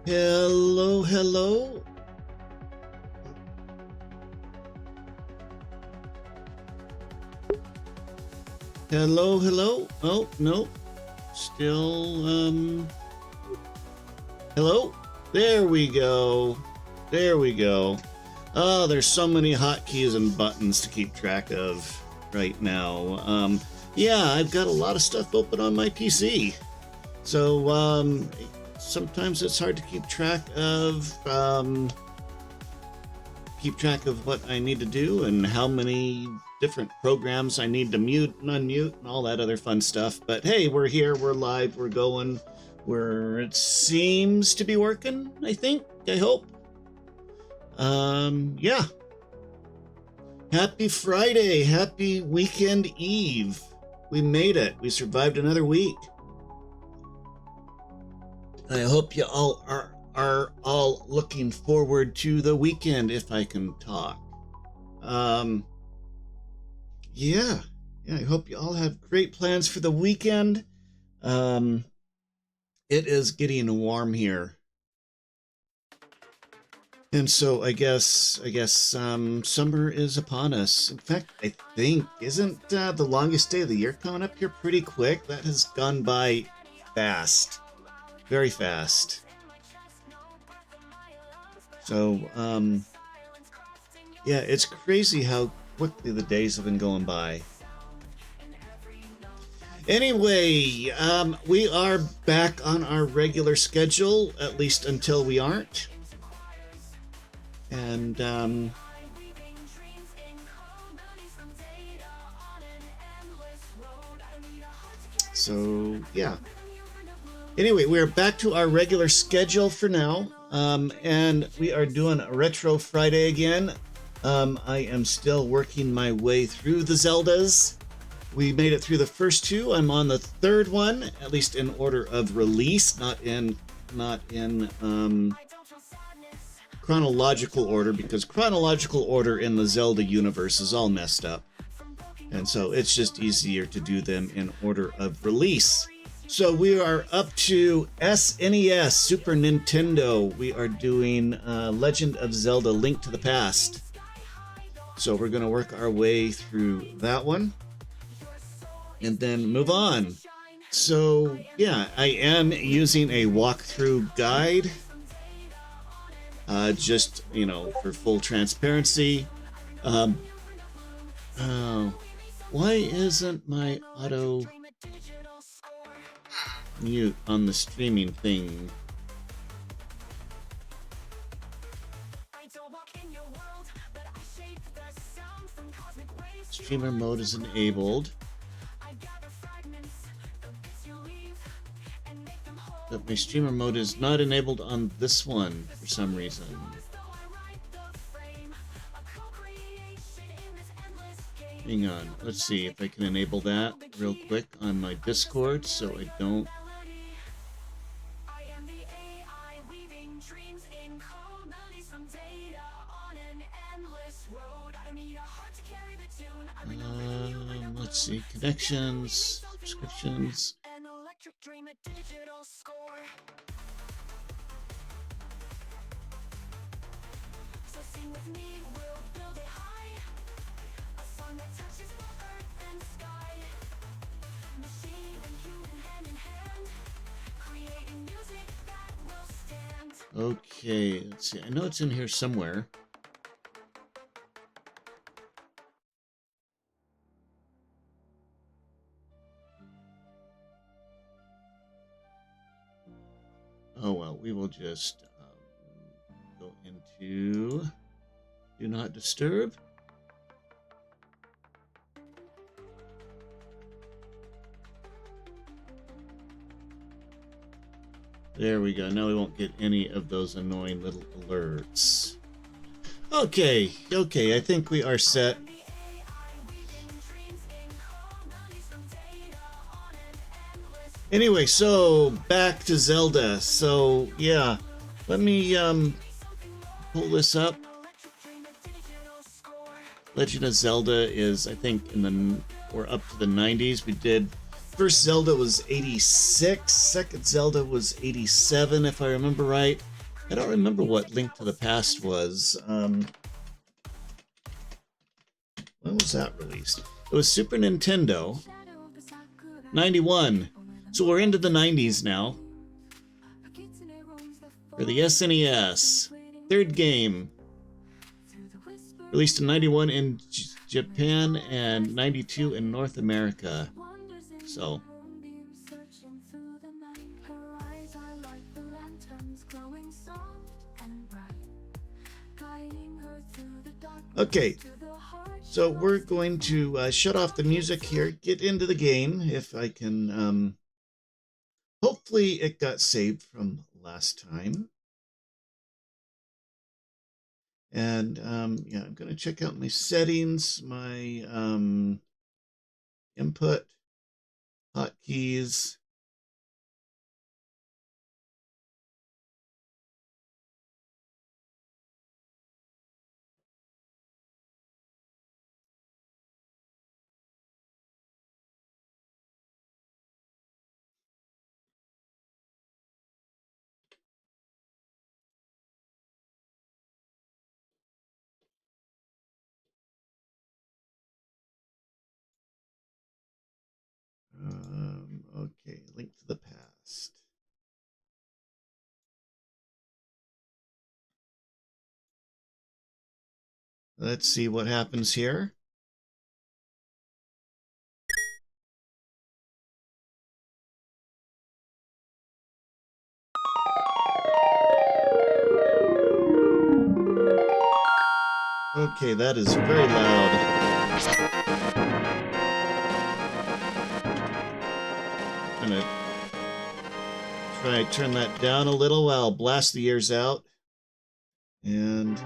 Hello, hello. Hello, hello. Oh, no. Still, hello? There we go. There we go. Oh, there's so many hotkeys and buttons to keep track of right now. Yeah, I've got a lot of stuff open on my PC. So, sometimes it's hard to keep track of what I need to do and how many different programs I need to mute and unmute and all that other fun stuff. But hey, we're here, we're live, we're going, it seems to be working, I think, I hope. Yeah. Happy Friday, happy weekend eve. We made it, we survived another week. I hope you all are all looking forward to the weekend, if I can talk. Yeah, I hope you all have great plans for the weekend. It is getting warm here. And so I guess summer is upon us. In fact, I think, isn't the longest day of the year coming up here pretty quick? That has gone by fast. Very fast. So, yeah, it's crazy how quickly the days have been going by. Anyway, we are back on our regular schedule, at least until we aren't. And, so, yeah. Anyway, we're back to our regular schedule for now, and we are doing a Retro Friday again. I am still working my way through the Zeldas. We made it through the first two. I'm on the third one, at least in order of release, not in chronological order, because chronological order in the Zelda universe is all messed up. And so it's just easier to do them in order of release. So we are up to SNES, Super Nintendo. We are doing Legend of Zelda: Link to the Past. So we're going to work our way through that one and then move on. So yeah, I am using a walkthrough guide, just, for full transparency. Oh, why isn't my auto mute on the streaming thing? Streamer mode is enabled, but my streamer mode is not enabled on this one for some reason. Hang on, let's see if I can enable that real quick on my Discord so I don't. Let's see, connections, subscriptions. Okay, let's see. I know it's in here somewhere. Oh well, we will just go into Do Not Disturb. There we go. Now we won't get any of those annoying little alerts. Okay, I think we are set. Anyway, so back to Zelda. So yeah, let me pull this up. Legend of Zelda is, I think, we're up to the 90s. We did first Zelda was 86, second Zelda was 87, if I remember right. I don't remember what Link to the Past was. When was that released? It was Super Nintendo. 91. So we're into the 90s now. For the SNES. Third game. Released in 91 in Japan and 92 in North America. So. Okay. So we're going to shut off the music here, get into the game if I can. Hopefully it got saved from last time. And yeah, I'm going to check out my settings, my input, hotkeys. Okay, Link to the Past. Let's see what happens here. Okay, that is very loud. I'm gonna try to turn that down a little while I'll blast the ears out. And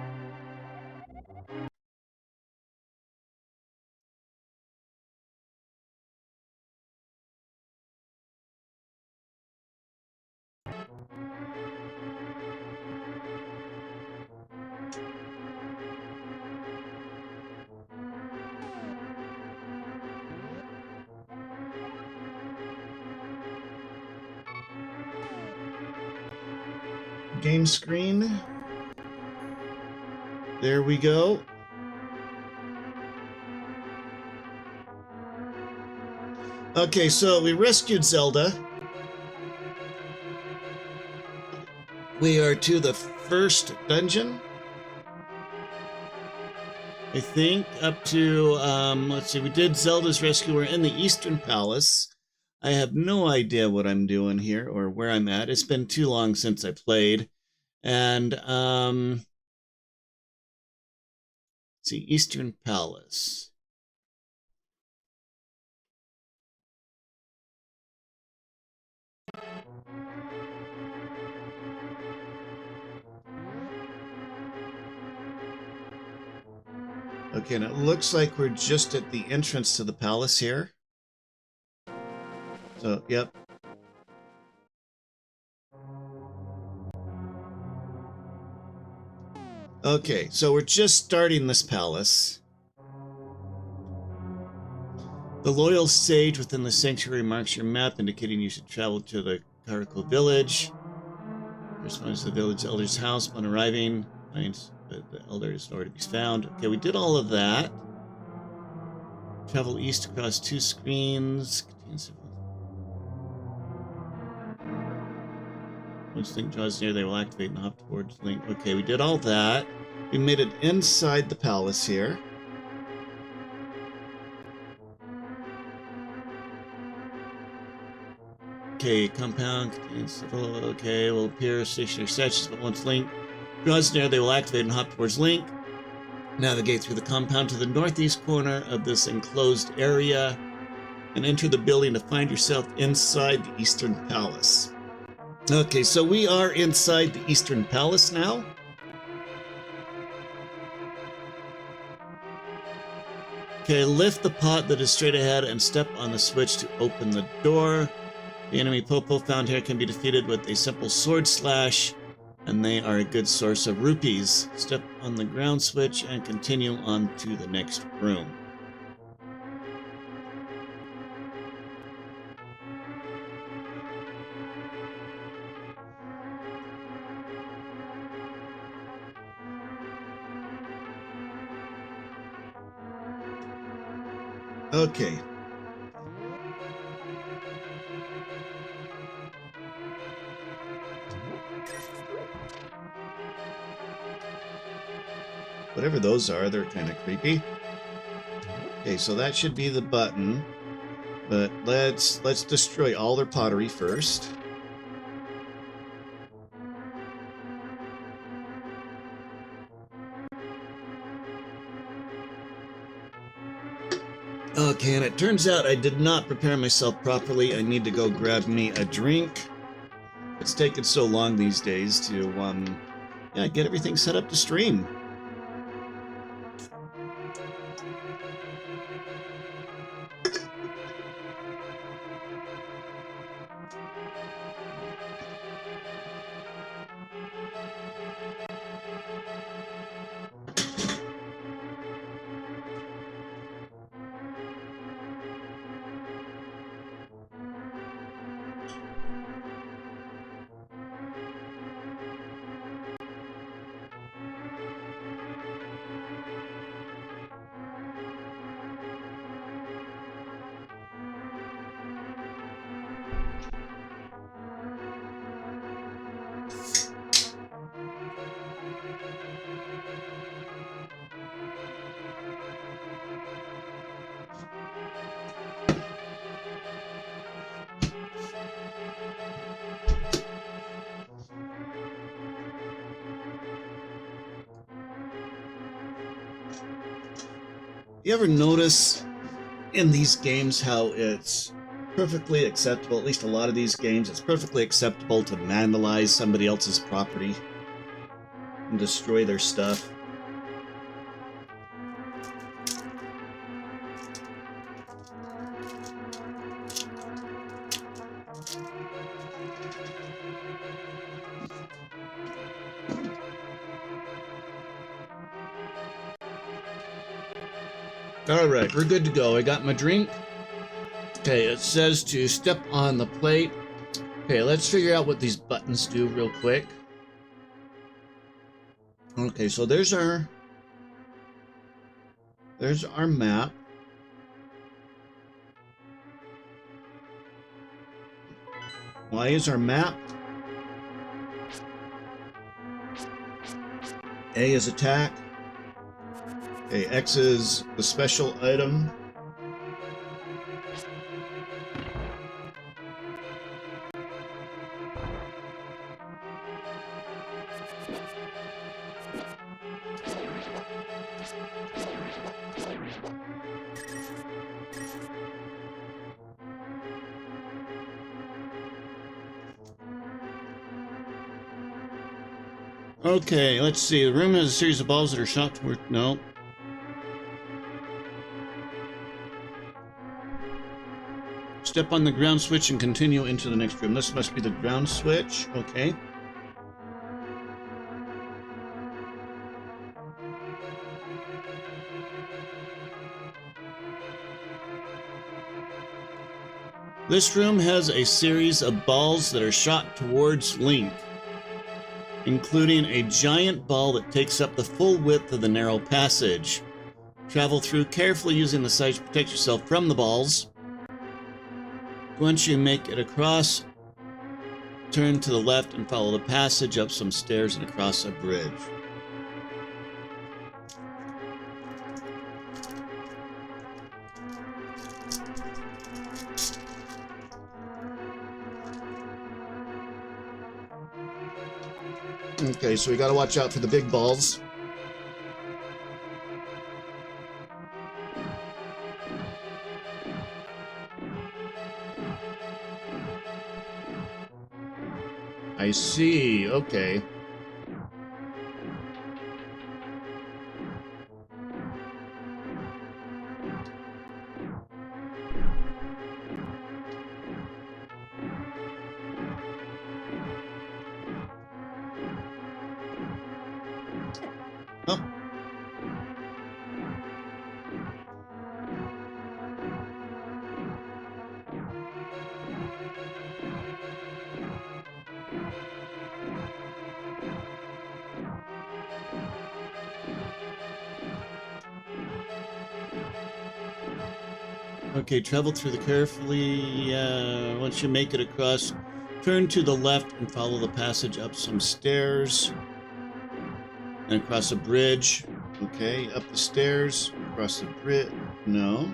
game screen. There we go. Okay, so we rescued Zelda. We are to the first dungeon. I think up to, let's see, we did Zelda's Rescue. We're in the Eastern Palace. I have no idea what I'm doing here or where I'm at. It's been too long since I played. And, let's see, Eastern Palace. Okay, and it looks like we're just at the entrance to the palace here. So, yep. Okay, so we're just starting this palace. The loyal sage within the sanctuary marks your map, indicating you should travel to the Karako village. Corresponds to the village elder's house. Upon arriving, finds the elder is nowhere to be found. Okay, we did all of that. Travel east across 2 screens. Once Link draws near, they will activate and hop towards Link. Okay, we did all that. We made it inside the palace here. Okay, compound contains several. Okay, will appear stationary sections, but once Link draws near, they will activate and hop towards Link. Navigate through the compound to the northeast corner of this enclosed area and enter the building to find yourself inside the Eastern Palace. Okay, so we are inside the Eastern Palace now. Okay, lift the pot that is straight ahead and step on the switch to open the door. The enemy Popo found here can be defeated with a simple sword slash, and they are a good source of rupees. Step on the ground switch and continue on to the next room. Okay. Whatever those are, they're kind of creepy. Okay, so that should be the button. But let's destroy all their pottery first. Okay, and it turns out I did not prepare myself properly. I need to go grab me a drink. It's taken so long these days to yeah, get everything set up to stream. You ever notice in these games how it's perfectly acceptable, at least a lot of these games, it's perfectly acceptable to vandalize somebody else's property and destroy their stuff? All right, we're good to go. I got my drink. Okay, it says to step on the plate. Okay, let's figure out what these buttons do real quick. Okay, so there's our map. Y is our map. A is attack. Okay, X is the special item. Okay, let's see. The room has a series of balls that are shot toward... No. Step on the ground switch and continue into the next room. This must be the ground switch. Okay. This room has a series of balls that are shot towards Link, including a giant ball that takes up the full width of the narrow passage. Travel through carefully using the sides to protect yourself from the balls. Once you make it across, turn to the left and follow the passage up some stairs and across a bridge. Okay, so we gotta watch out for the big balls. I see, okay. Oh. Okay, travel through the carefully. Once you make it across, turn to the left and follow the passage up some stairs and across a bridge. Okay, up the stairs, across the bridge. No.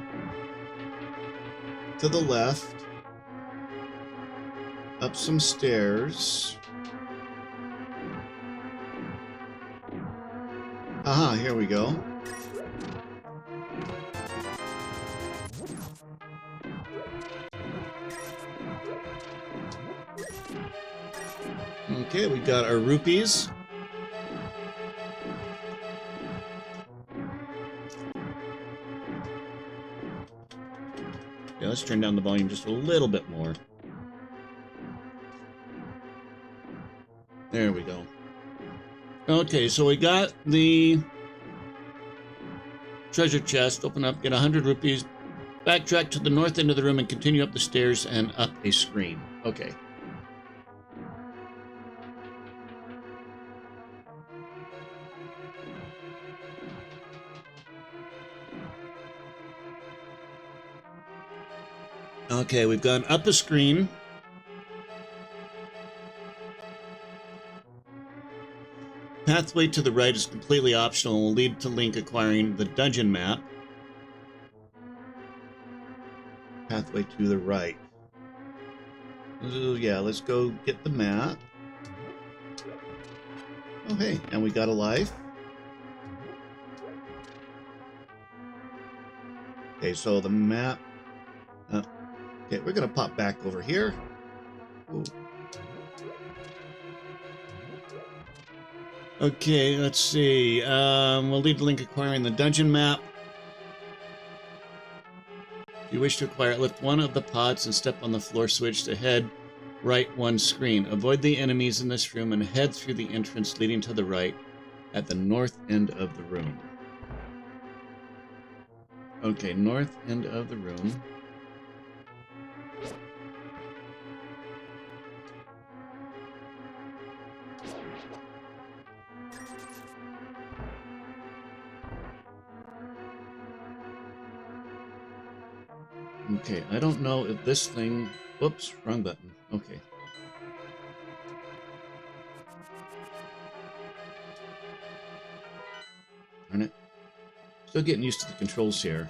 To the left, up some stairs. Aha, here we go. Okay, we got our rupees. Yeah, let's turn down the volume just a little bit more. There we go. Okay, so we got the treasure chest. Open up, get 100 rupees. Backtrack to the north end of the room and continue up the stairs and up a screen. Okay. Okay, we've gone up a screen. Pathway to the right is completely optional and will lead to Link acquiring the dungeon map. Pathway to the right. Ooh, yeah, let's go get the map. Oh, hey, and we got a life. Okay, so the map... okay, we're going to pop back over here. Ooh. Okay, let's see. We'll lead the Link acquiring the dungeon map. If you wish to acquire it, lift one of the pots and step on the floor switch to head right one screen. Avoid the enemies in this room and head through the entrance leading to the right at the north end of the room. Okay, north end of the room. Okay, I don't know if this thing... Whoops, wrong button. Okay. Darn it. Still getting used to the controls here.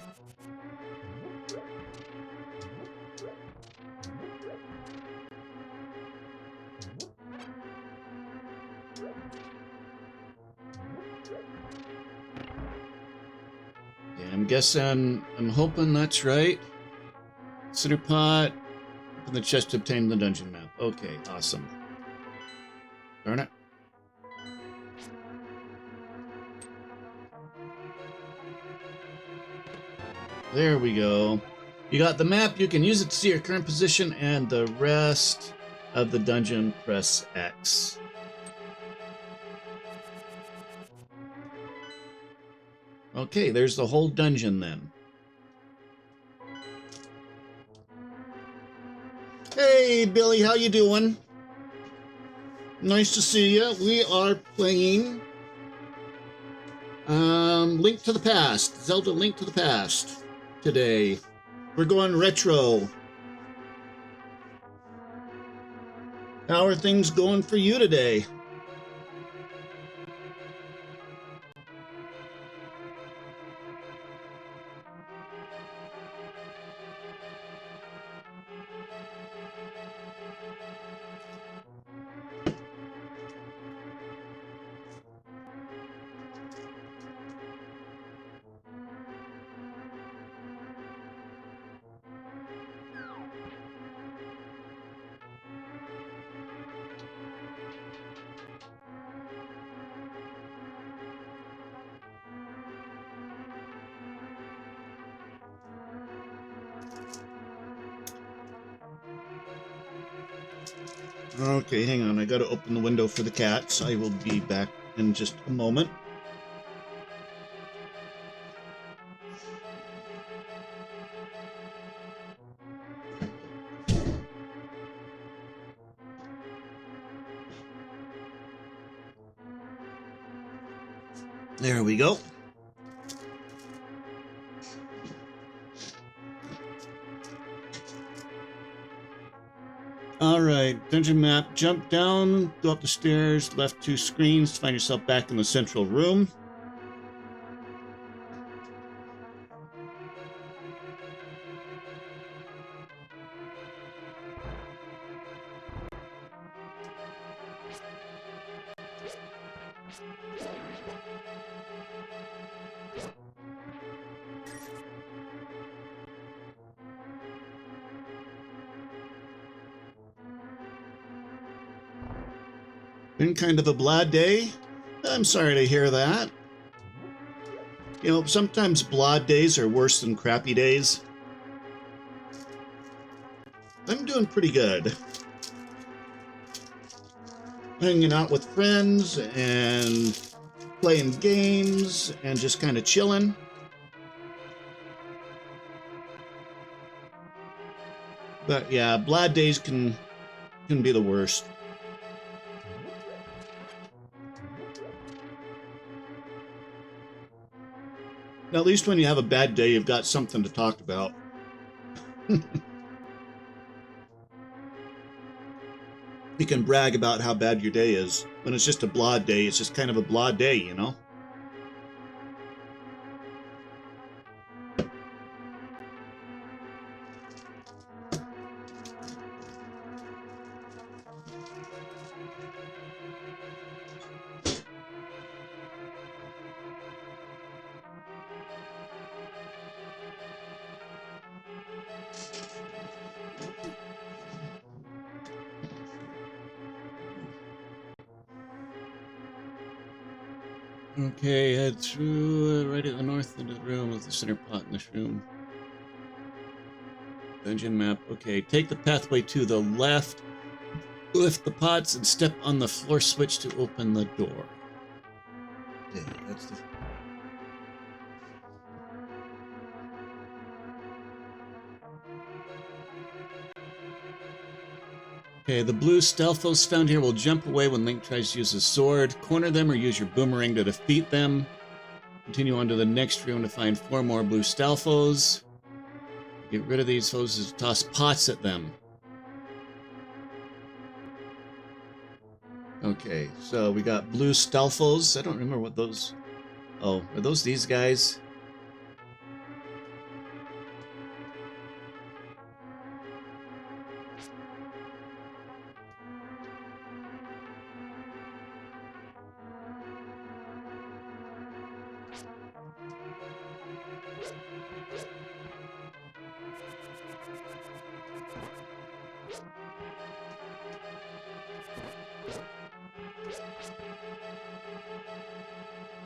Okay, I'm hoping that's right. Cinder pot. Open the chest to obtain the dungeon map. Okay, awesome. Darn it. There we go. You got the map. You can use it to see your current position and the rest of the dungeon. Press X. Okay, there's the whole dungeon then. Hey, Billy, how you doing? Nice to see you. We are playing Link to the Past. Zelda Link to the Past today. We're going retro. How are things going for you today? Okay, hang on. I gotta open the window for the cats. I will be back in just a moment. There we go. Dungeon map, jump down, go up the stairs, left 2 screens to find yourself back in the central room. Been kind of a blah day. I'm sorry to hear that. You know, sometimes blah days are worse than crappy days. I'm doing pretty good. Hanging out with friends and playing games and just kind of chilling. But yeah, blah days can be the worst. Now, at least when you have a bad day, you've got something to talk about. You can brag about how bad your day is. When it's just a blah day, it's just kind of a blah day, you know? Okay, head through right at the north end of the room with the center pot in this room. Dungeon map. Okay, take the pathway to the left, lift the pots, and step on the floor switch to open the door. Okay, that's the... Okay, the blue Stealthos found here will jump away when Link tries to use his sword. Corner them or use your boomerang to defeat them. Continue on to the next room to find 4 more blue Stealthos. Get rid of these foes to toss pots at them. Okay, so we got blue Stealthos. I don't remember what those... Oh, are those these guys?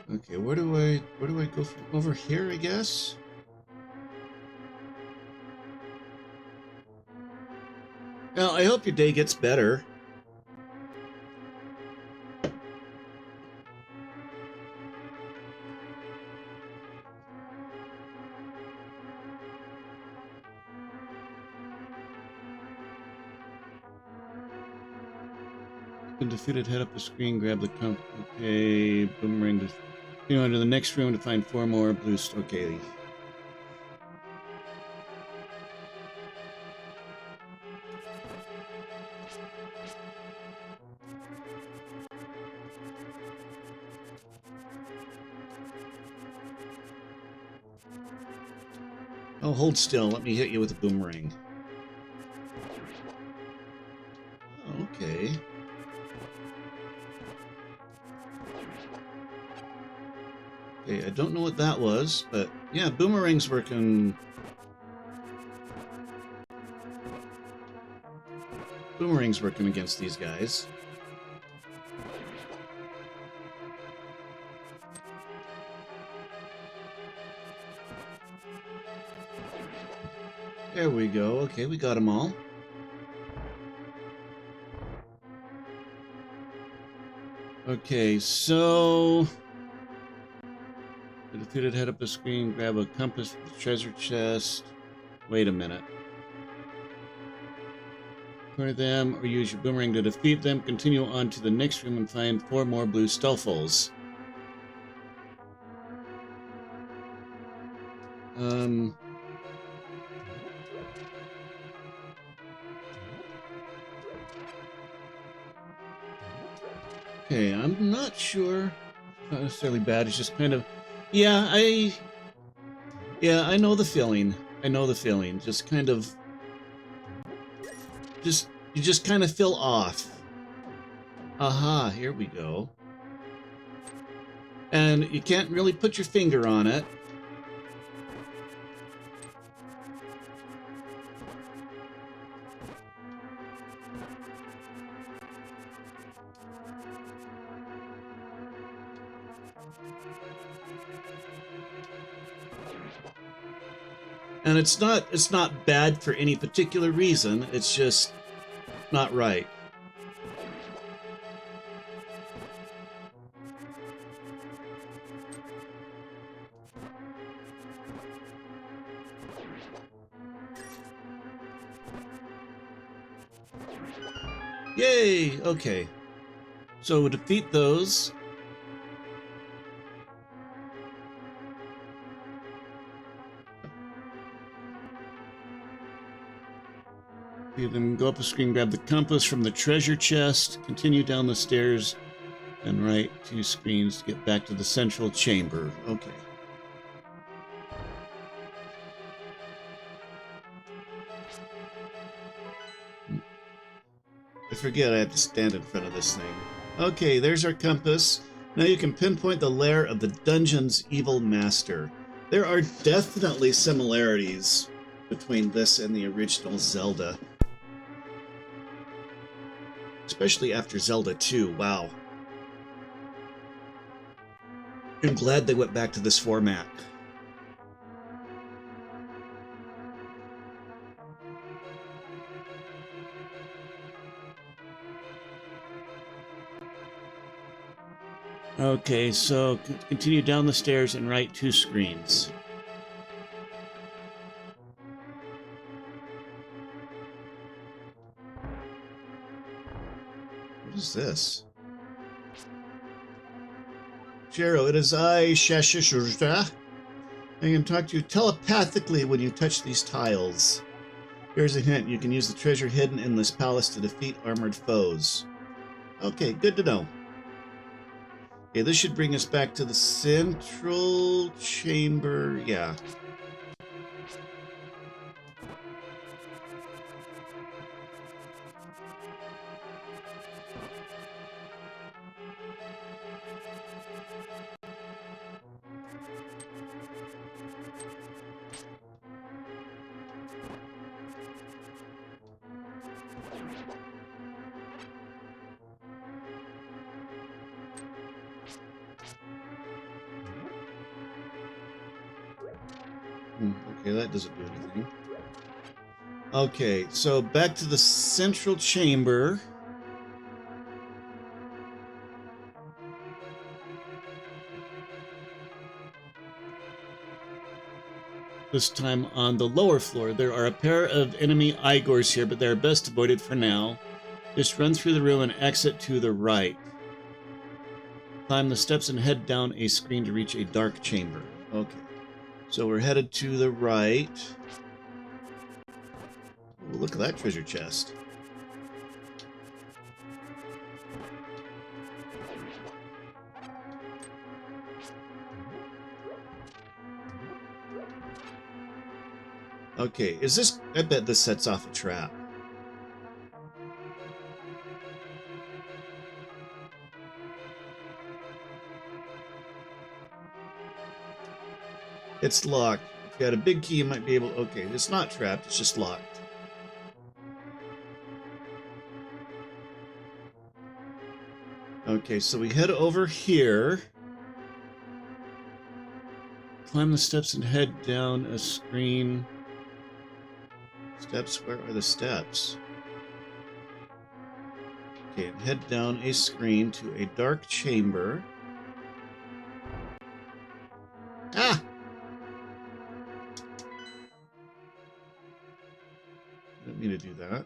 Okay, where do I go from? Over here, I guess? Well, I hope your day gets better. Been defeated, head up the screen, grab the comp. Okay, boomerang to... You know, into the next room to find 4 more blue... Okay. Oh, hold still. Let me hit you with a boomerang. Oh, okay. Okay, I don't know what that was, but yeah, boomerang's working. Boomerang's working against these guys. There we go. Okay, we got them all. Okay, so... The defeated, head up the screen, grab a compass from the treasure chest. Wait a minute. Corner them or use your boomerang to defeat them. Continue on to the next room and find 4 more blue Stealthos. Okay, I'm not sure. Not necessarily bad. It's just kind of, yeah, I know the feeling. I know the feeling. Just kind of, you just kind of feel off. Aha, here we go. And you can't really put your finger on it. And it's not bad for any particular reason. It's just not right. Yay! Okay. So we'll defeat those. You then go up the screen, grab the compass from the treasure chest, continue down the stairs, and right 2 screens to get back to the central chamber. Okay. I forget I have to stand in front of this thing. Okay, there's our compass. Now you can pinpoint the lair of the dungeon's evil master. There are definitely similarities between this and the original Zelda. Especially after Zelda 2, wow. I'm glad they went back to this format. Okay, so continue down the stairs and right 2 screens. What is this? Jero, it is I, Shashishurta. I can talk to you telepathically when you touch these tiles. Here's a hint. You can use the treasure hidden in this palace to defeat armored foes. Okay, good to know. Okay, this should bring us back to the central chamber. Yeah. Okay, that doesn't do anything. Okay, so back to the central chamber. This time on the lower floor. There are a pair of enemy Igors here, but they're best avoided for now. Just run through the room and exit to the right. Climb the steps and head down a screen to reach a dark chamber. Okay. So we're headed to the right. Ooh, look at that treasure chest. Okay, is this... I bet this sets off a trap. It's locked. If you had a big key, you might be able... Okay, it's not trapped, it's just locked. Okay, so we head over here. Climb the steps and head down a screen. Steps? Where are the steps? Okay, and head down a screen to a dark chamber. Ah! Didn't mean to do that.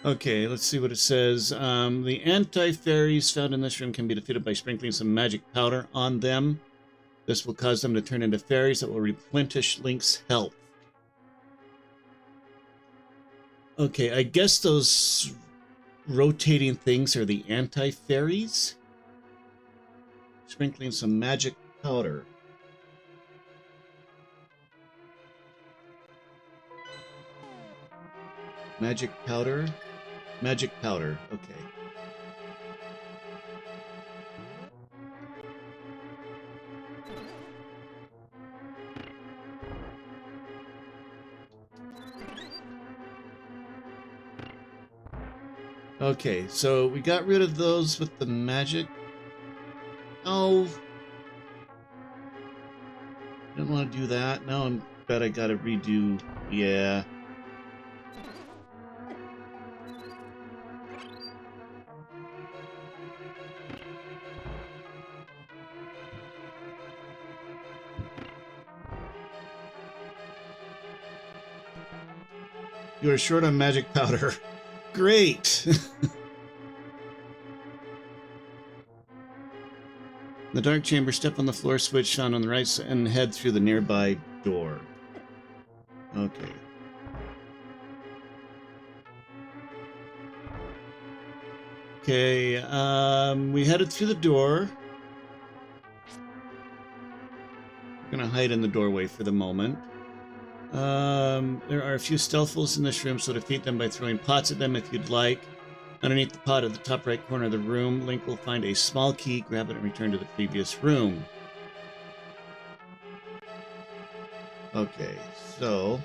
Okay, let's see what it says. The anti-fairies found in this room can be defeated by sprinkling some magic powder on them. This will cause them to turn into fairies that will replenish Link's health. Okay, I guess those rotating things are the anti-fairies. Sprinkling some magic powder. Magic powder? Magic powder, okay. Okay, so we got rid of those with the magic. Oh. Didn't want to do that. Now I'm bet I gotta redo. Yeah. You are short on magic powder. Great! The dark chamber, step on the floor switch found on the right side and head through the nearby door. Okay. Okay, we headed through the door. We're gonna hide in the doorway for the moment. There are a few stealthfuls in this room, so defeat them by throwing pots at them if you'd like. Underneath the pot at the top right corner of the room, Link will find a small key, grab it, and return to the previous room. Okay, so...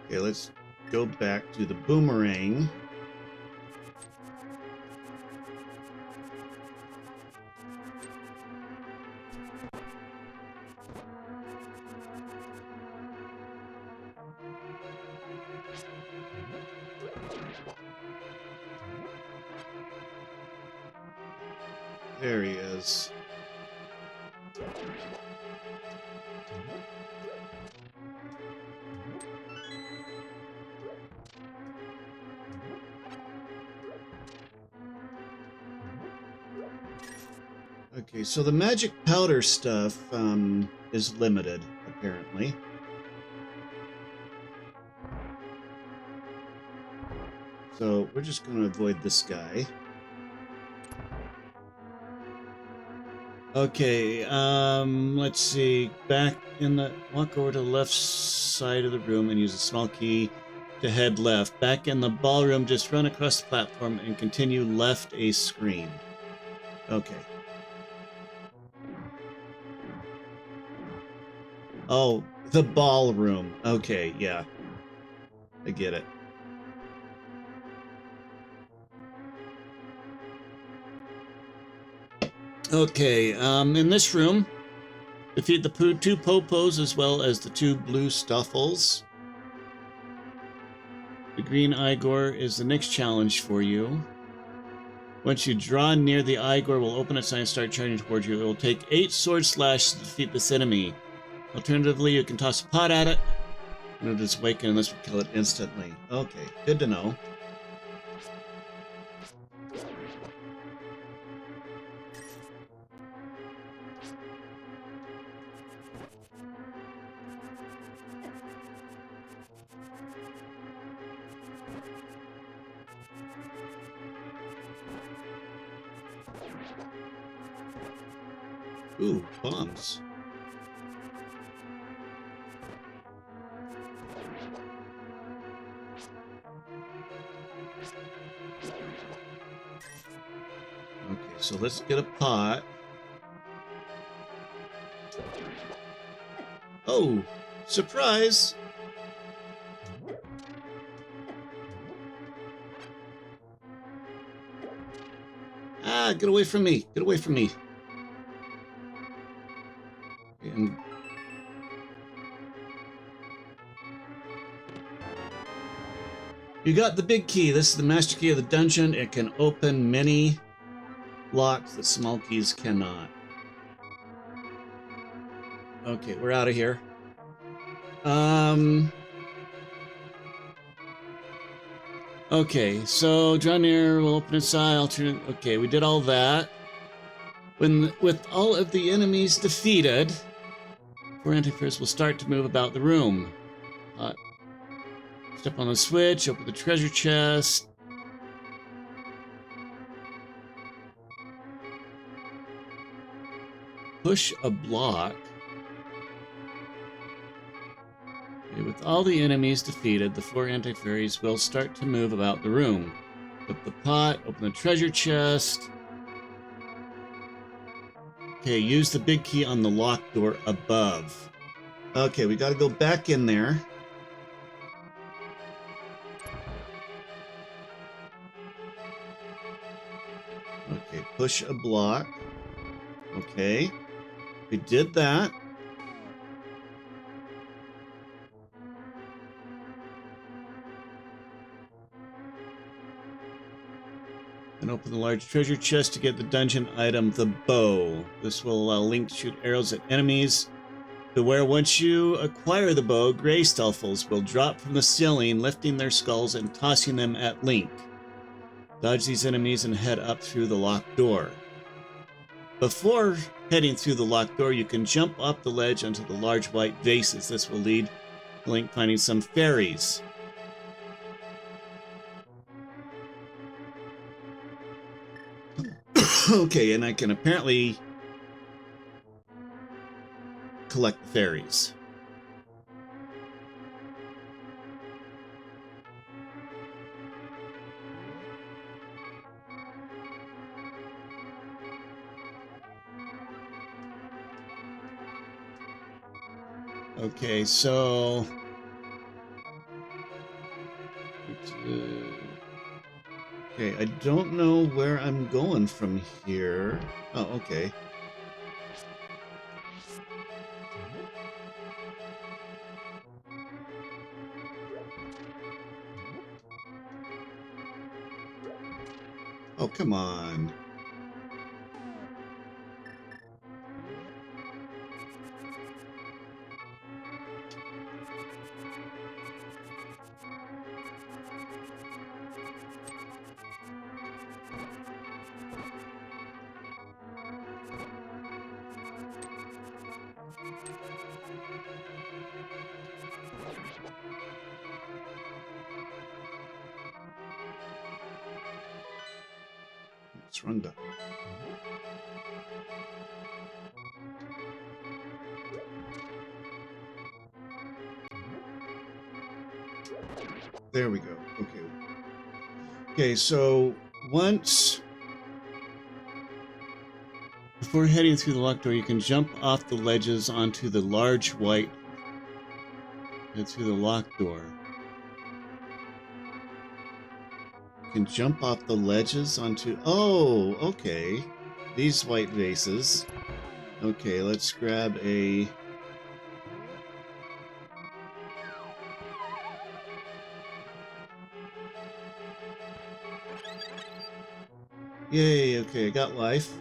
Okay, let's go back to the boomerang. There he is. Okay, so the magic powder stuff is limited, apparently. So we're just going to avoid this guy. Okay, let's see. Back in the... Walk over to the left side of the room and use a small key to head left. Back in the ballroom, just run across the platform and continue left a screen. Okay. Oh, the ballroom. Okay, yeah. I get it. Okay, in this room, defeat the two popos as well as the two blue stuffles. The green Igor is the next challenge for you. Once you draw near the Igor, will open its eye and start charging towards you. It will take 8 sword slashes to defeat this enemy. Alternatively, you can toss a pot at it, and it'll just awaken, and this will kill it instantly. Okay, good to know. Ooh, bombs. Okay, so let's get a pot. Oh, surprise! Ah, get away from me! Get away from me! And you got the big key. This is the master key of the dungeon. It can open many locks that small keys cannot. Okay, we're out of here. Okay, so draw near, we'll open inside, alternate. Okay, we did all that. With all of the enemies defeated, 4 antivirus will start to move about the room. Step on the switch, open the treasure chest. Push a block. Okay, with all the enemies defeated, the 4 anti-fairies will start to move about the room. Flip the pot, open the treasure chest. Okay, use the big key on the locked door above. Okay, we gotta go back in there. Okay, push a block. Okay, we did that. And open the large treasure chest to get the dungeon item, the bow. This will allow Link to shoot arrows at enemies. Beware, once you acquire the bow, gray Stelfels will drop from the ceiling, lifting their skulls and tossing them at Link. Dodge these enemies and head up through the locked door. Before heading through the locked door, you can jump off the ledge onto the large white vases. This will lead to Link finding some fairies. Okay, and I can apparently collect the fairies. Okay, so okay, I don't know where I'm going from here. Oh, okay. Oh, come on. What's wrong button? There we go. Okay. Okay, so once before heading through the locked door, you can jump off the ledges onto the large white and through the locked door. You can jump off the ledges onto... Oh, okay. These white vases. Okay, let's grab a... Yay, okay, I got life.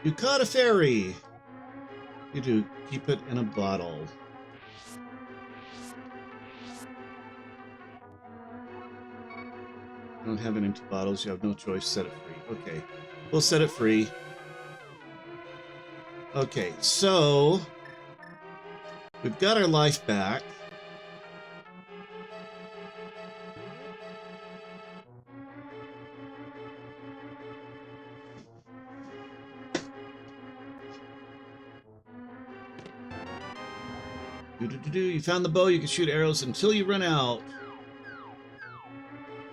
You caught a fairy! You do. Keep it in a bottle. I don't have any empty bottles. You have no choice. Set it free. Okay. We'll set it free. Okay, so we've got our life back. You found the bow. You can shoot arrows until you run out.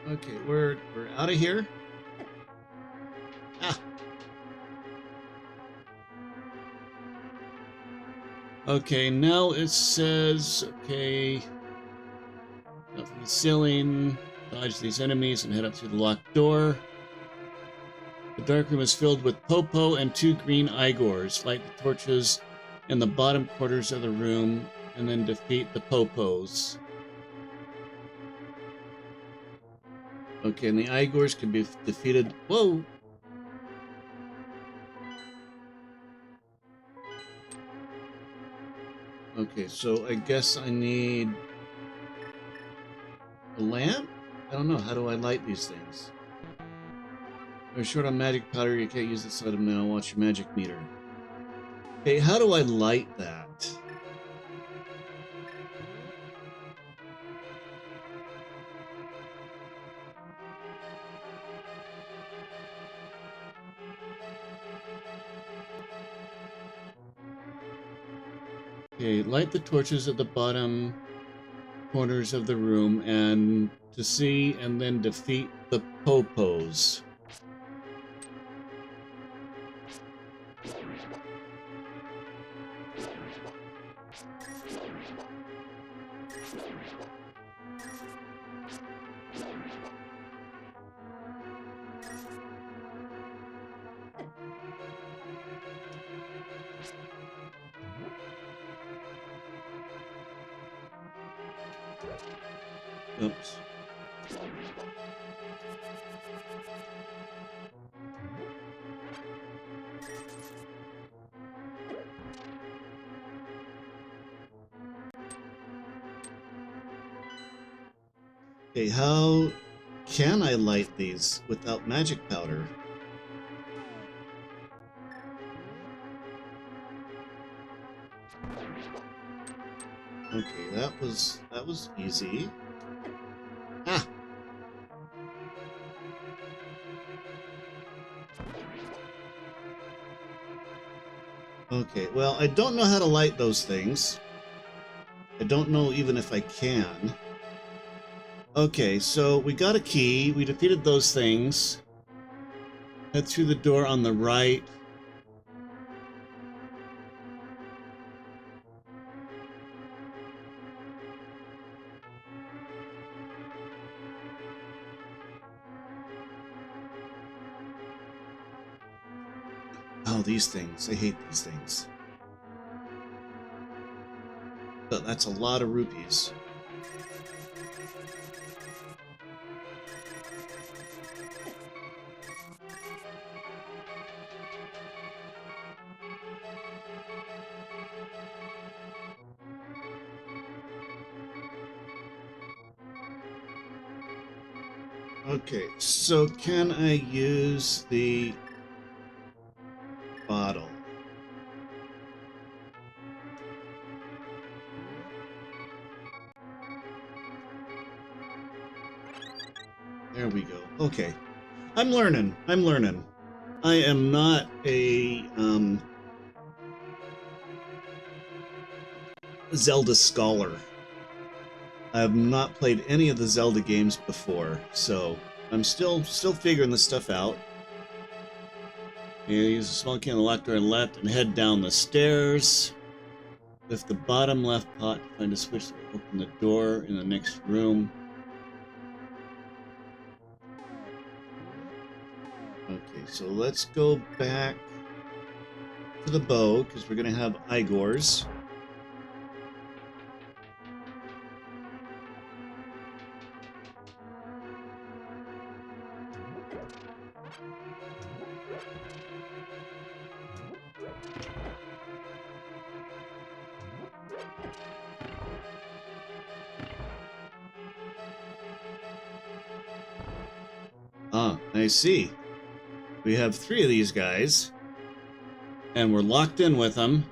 Okay, we're out of here. Ah. Okay, now it says, okay, up from the ceiling, dodge these enemies and head up through the locked door. The dark room is filled with Popo and 2 green Igors. Light the torches in the bottom quarters of the room and then defeat the Popos. Okay, and the Igors can be defeated. Whoa! Okay, so I guess I need a lamp? I don't know. How do I light these things? You're short on magic powder. You can't use this item now. Watch your magic meter. Okay, how do I light that? Okay, light the torches at the bottom corners of the room and to see and then defeat the Popos. Oops. Okay, how can I light these without magic powder? Okay, that was easy. Ah. Okay, well, I don't know how to light those things. I don't know even if I can. Okay, so we got a key. We defeated those things. Head through the door on the right. Oh, these things. I hate these things. But that's a lot of rupees. Okay, so can I use the bottle? There we go. Okay. I'm learning. I'm learning. I am not a Zelda scholar. I have not played any of the Zelda games before, so I'm still figuring this stuff out. You use a small key on the locked door on the left and head down the stairs. Lift the bottom left pot to find a switch that will open the door in the next room. Okay, so let's go back to the bow, because we're going to have Igors. Ah, I see. We have 3 of these guys, and we're locked in with them.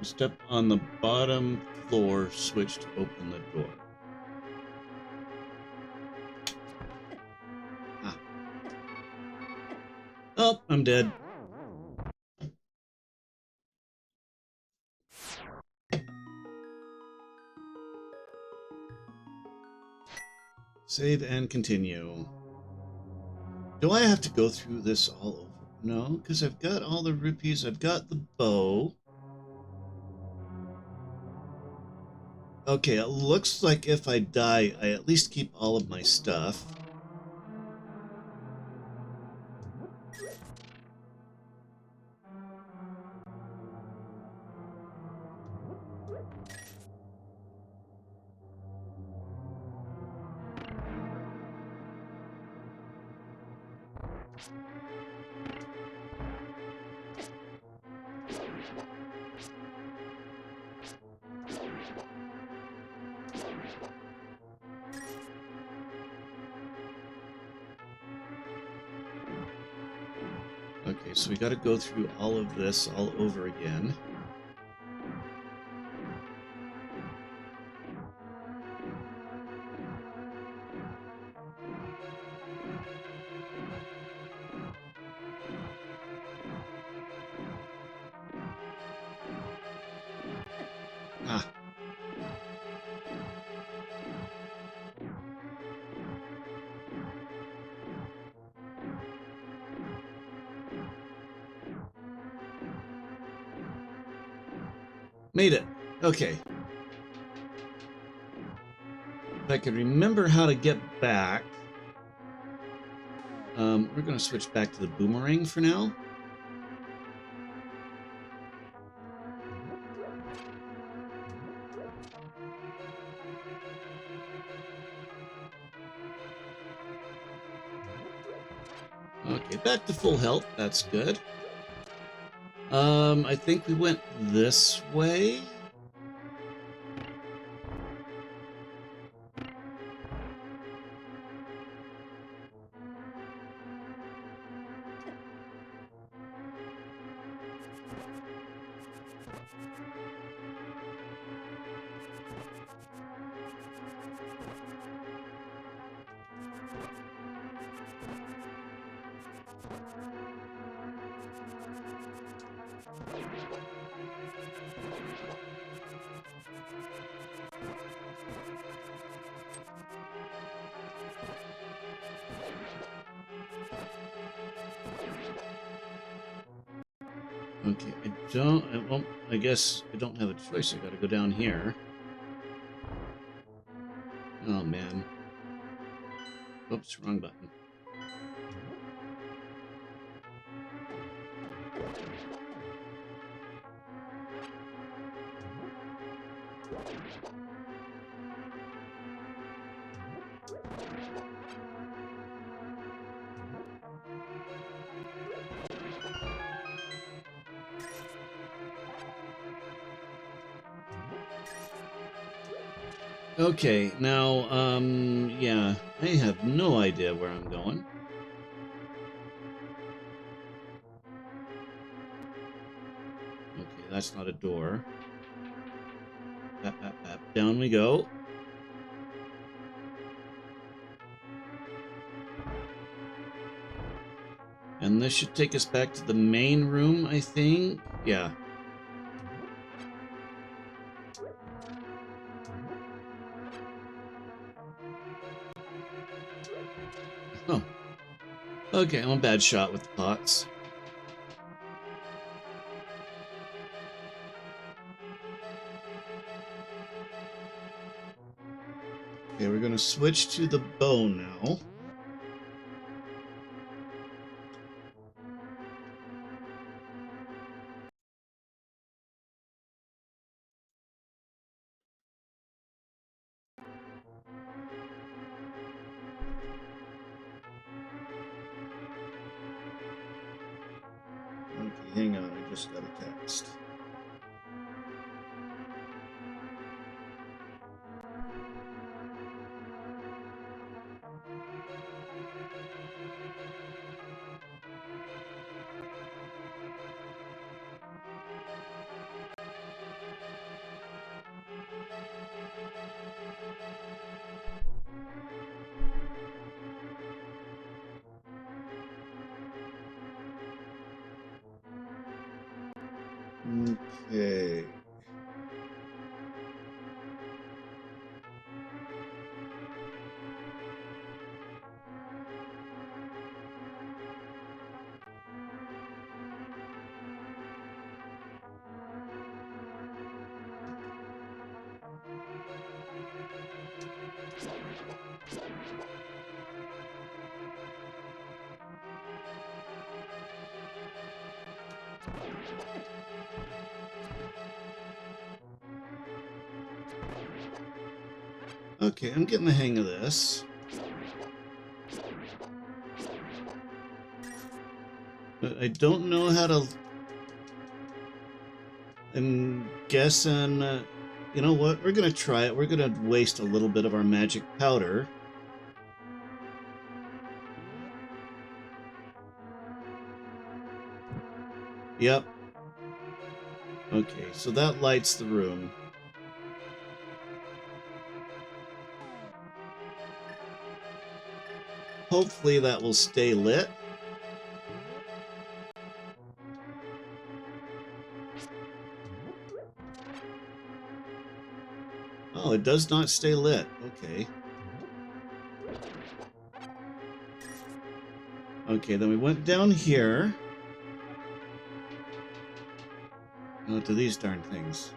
Step on the bottom floor switch to open the door. Ah. Oh, I'm dead. Save and continue. Do I have to go through this all over? No, because I've got all the rupees. I've got the bow. Okay, it looks like if I die, I at least keep all of my stuff. Okay, so we got to go through all of this all over again. Ah. Made it. Okay. If I could remember how to get back, we're going to switch back to the boomerang for now. Okay, back to full health. That's good. I think we went this way. Okay, I guess I don't have a choice. I gotta go down here. Oh, man. Oops, wrong button. Okay, now, yeah, I have no idea where I'm going. Okay, that's not a door. Bap, bap, bap. Down we go. And this should take us back to the main room, I think. Yeah. Oh. Okay, I'm a bad shot with the pots. Okay, we're gonna switch to the bow now. Okay, hang on, I just got a text. Okay. Okay, I'm getting the hang of this. But I don't know how to... I'm guessing... you know what? We're going to try it. We're going to waste a little bit of our magic powder. Yep. Okay, so that lights the room. Hopefully that will stay lit. Oh, it does not stay lit. Okay. Okay, then we went down here. Oh, to these darn things.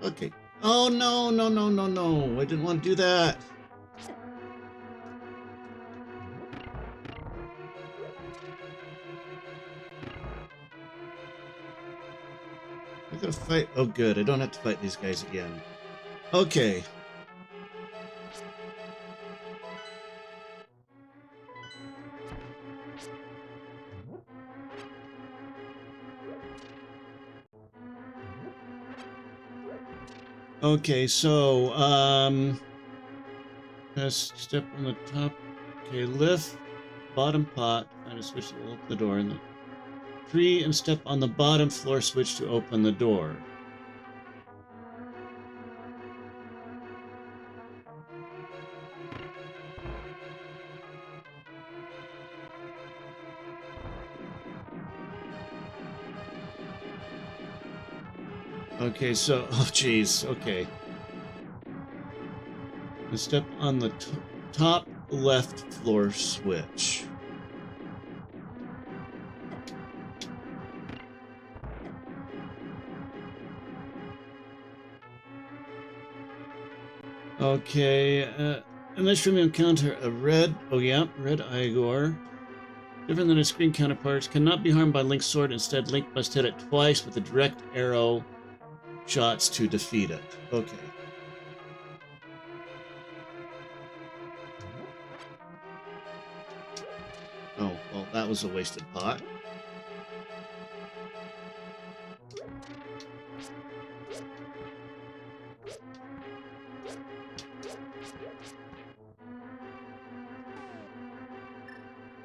Okay. Oh, no, no, no, no, no. I didn't want to do that. I gotta fight. Oh, good. I don't have to fight these guys again. Okay. Okay, so, just step on the top. Okay, lift bottom pot. Find a switch that will open the door. And the 3 and step on the bottom floor switch to open the door. Okay, so, oh geez, okay. And step on the top left floor switch. Okay, in this room you encounter a red, red Igor. Different than its green counterparts, cannot be harmed by Link's sword. Instead, Link must hit it twice with a direct arrow shots to defeat it. Okay. Oh, well, that was a wasted pot.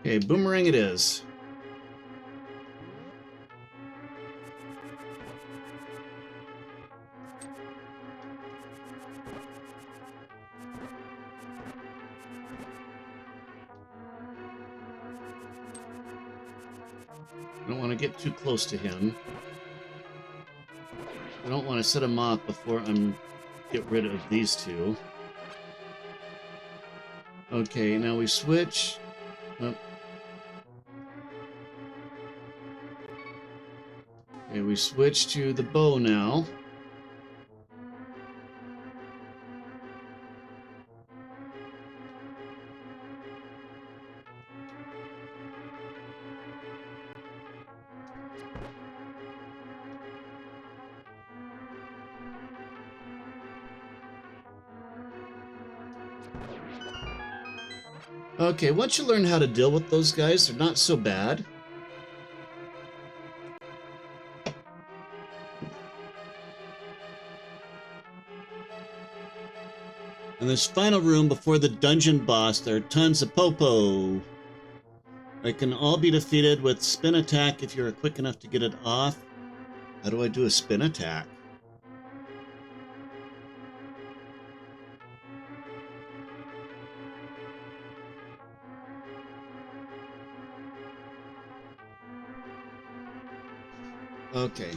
Okay, boomerang it is. I don't want to get too close to him. I don't want to set him off before I'm get rid of these two. Okay, now we switch. Oh. Okay, we switch to the bow now. Okay, once you learn how to deal with those guys, they're not so bad. In this final room before the dungeon boss, there are tons of Popo. They can all be defeated with spin attack if you're quick enough to get it off. How do I do a spin attack? Okay.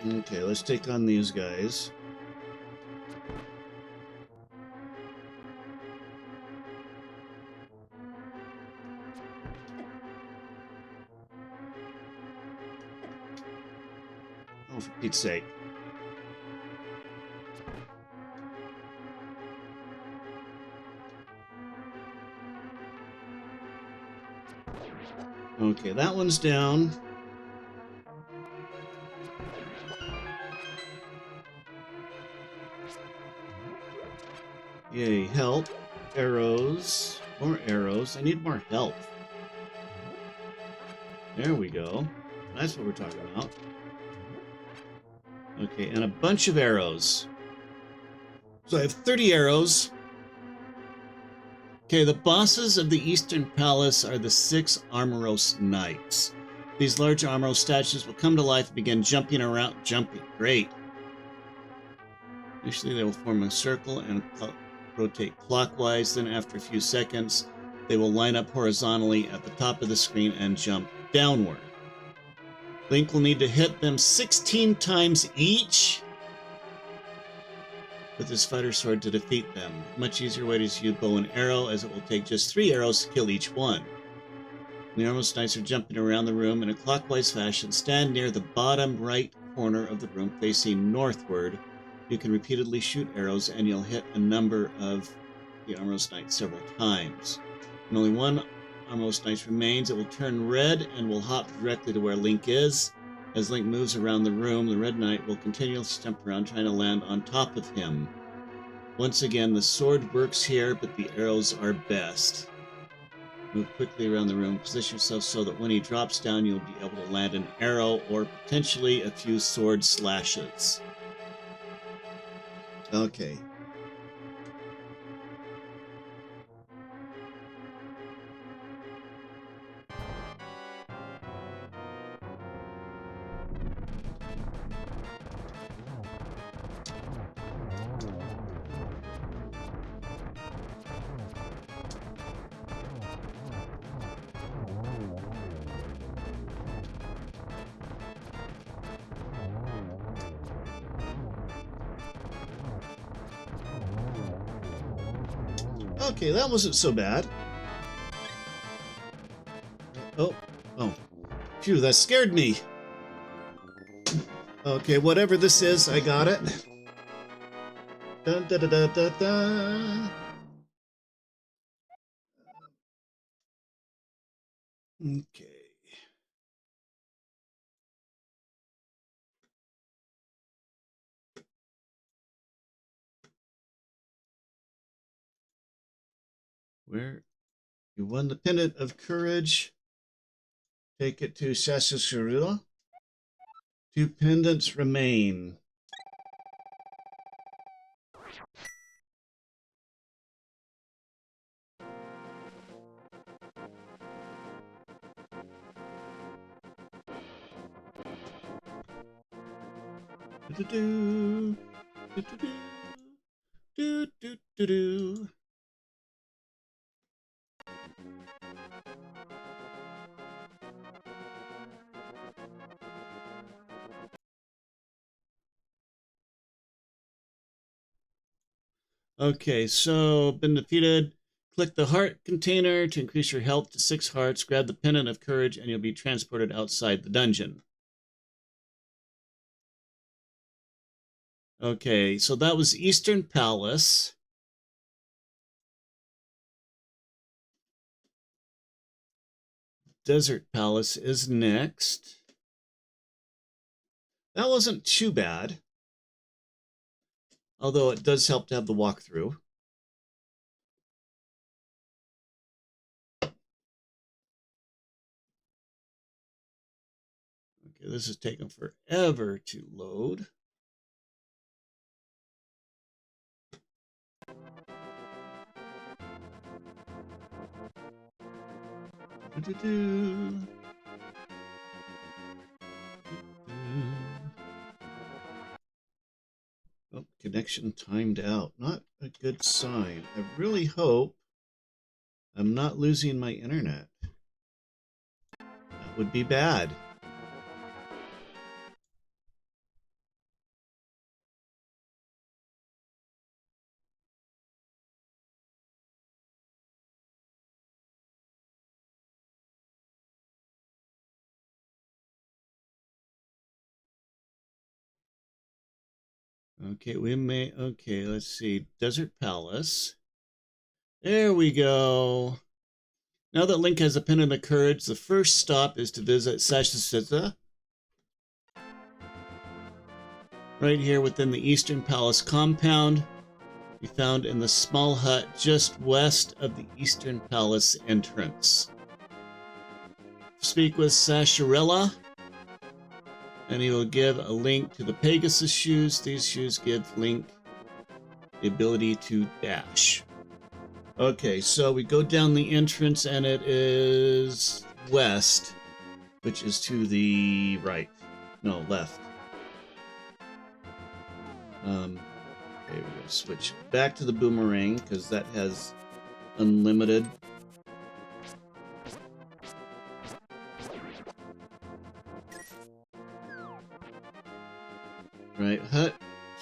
Okay, let's take on these guys. Oh, for Pete's sake. Okay, that one's down. Yay, help. Arrows. More arrows. I need more health. There we go. That's what we're talking about. Okay, and a bunch of arrows. So I have 30 arrows. Okay, the bosses of the Eastern Palace are the 6 Armoros Knights. These large Armoros statues will come to life and begin jumping around. Jumping. Great. Initially, they will form a circle and rotate clockwise. Then, after a few seconds, they will line up horizontally at the top of the screen and jump downward. Link will need to hit them 16 times each with his fighter sword to defeat them. A much easier way to use bow and arrow, as it will take just 3 arrows to kill each one. The Armoros Knights are jumping around the room in a clockwise fashion. Stand near the bottom right corner of the room facing northward. You can repeatedly shoot arrows and you'll hit a number of the Armoros Knights several times. When only one Armoros Knight remains, it will turn red and will hop directly to where Link is. As Link moves around the room, the Red Knight will continuously jump around trying to land on top of him. Once again, the sword works here, but the arrows are best. Move quickly around the room. Position yourself so that when he drops down, you'll be able to land an arrow or potentially a few sword slashes. Okay. Okay, that wasn't so bad. Oh. Phew, that scared me. Okay, whatever this is, I got it. Dun, da, da, da, da, da. Okay. Where you won the Pendant of Courage. Take it to Sasasarula. 2 pendants remain. Do, do, do, do, do, do, do. Okay, so been defeated. Click the heart container to increase your health to 6 hearts. Grab the Pendant of Courage and you'll be transported outside the dungeon. Okay, so that was Eastern Palace. Desert Palace is next. That wasn't too bad, although it does help to have the walkthrough. Okay, this is taking forever to load. Oh, connection timed out. Not a good sign. I really hope I'm not losing my internet. That would be bad. Okay, okay, let's see. Desert Palace. There we go. Now that Link has a pin in the courage, the first stop is to visit Sashasita. Right here within the Eastern Palace compound. Be found in the small hut just west of the Eastern Palace entrance. Speak with Sasharella, and he will give a link to the Pegasus shoes. These shoes give Link the ability to dash. Okay, so we go down the entrance, and it is west, which is to the right. No, left. Okay, we're going to switch back to the boomerang, because that has unlimited. Right, hut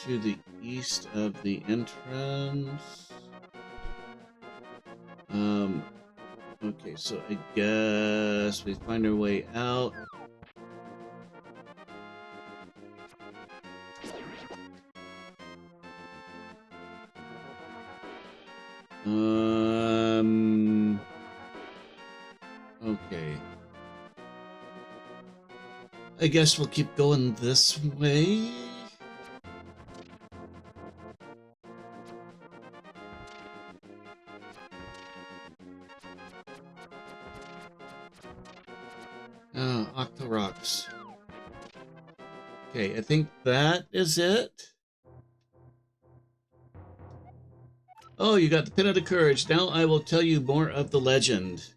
to the east of the entrance. Okay, so I guess we find our way out. Okay. I guess we'll keep going this way. Octorocks. Okay, I think that is it. Oh, you got the Pin of the Courage. Now I will tell you more of the legend.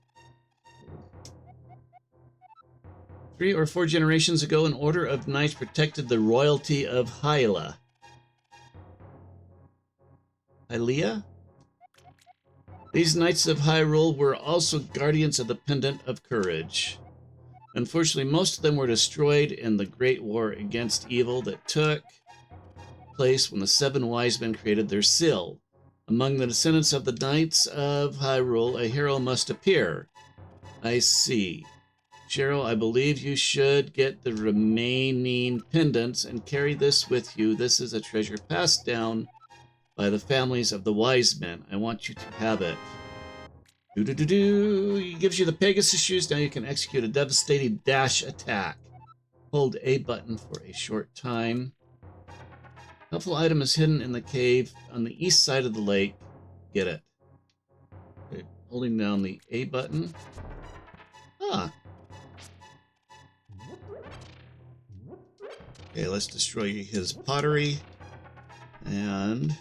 3 or 4 generations ago, an order of knights protected the royalty of Hylia. Hylia? These knights of Hyrule were also guardians of the Pendant of Courage. Unfortunately, most of them were destroyed in the Great War against evil that took place when the 7 wise men created their seal. Among the descendants of the Knights of Hyrule, a hero must appear. I see. Cheryl, I believe you should get the remaining pendants and carry this with you. This is a treasure passed down by the families of the wise men. I want you to have it. He gives you the Pegasus shoes. Now you can execute a devastating dash attack. Hold A button for a short time. Helpful item is hidden in the cave on the east side of the lake. Get it. Okay, holding down the A button. Ah. Okay, let's destroy his pottery. And...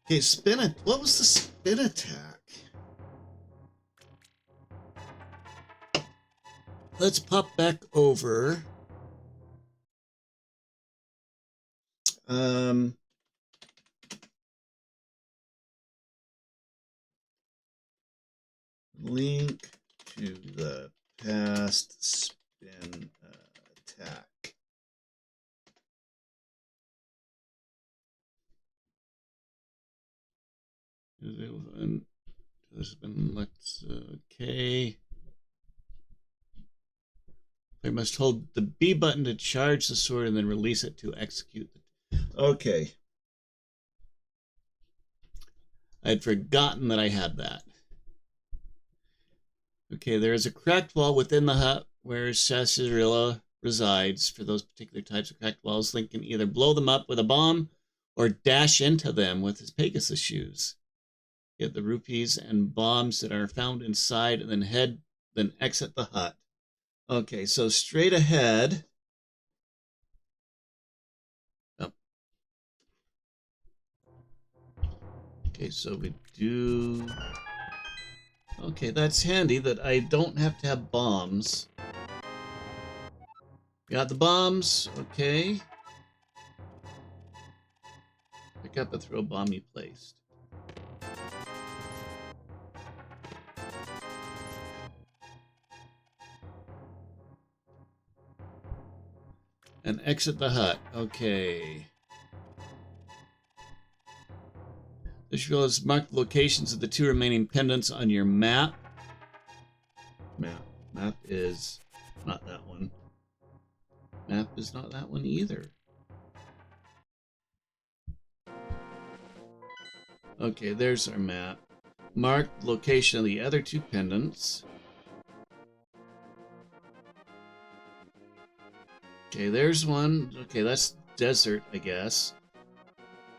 okay, spin it. What was the spin attack? Let's pop back over. Link to the past spin attack. Let's okay. I must hold the B button to charge the sword and then release it to execute it. Okay. I'd forgotten that I had that. Okay, there is a cracked wall within the hut where Sasarilla resides. For those particular types of cracked walls, Link can either blow them up with a bomb or dash into them with his Pegasus shoes. Get the rupees and bombs that are found inside and then exit the hut. Okay, so straight ahead. Oh. Okay, so we do... okay, that's handy that I don't have to have bombs. Got the bombs, okay. pick up a throw bomb you placed. And exit the hut. Okay. This reveals mark the locations of the 2 remaining pendants on your map. Map is not that one. Map is not that one either. Okay, there's our map. Mark the location of the other 2 pendants. Okay, there's one. Okay, that's desert, I guess.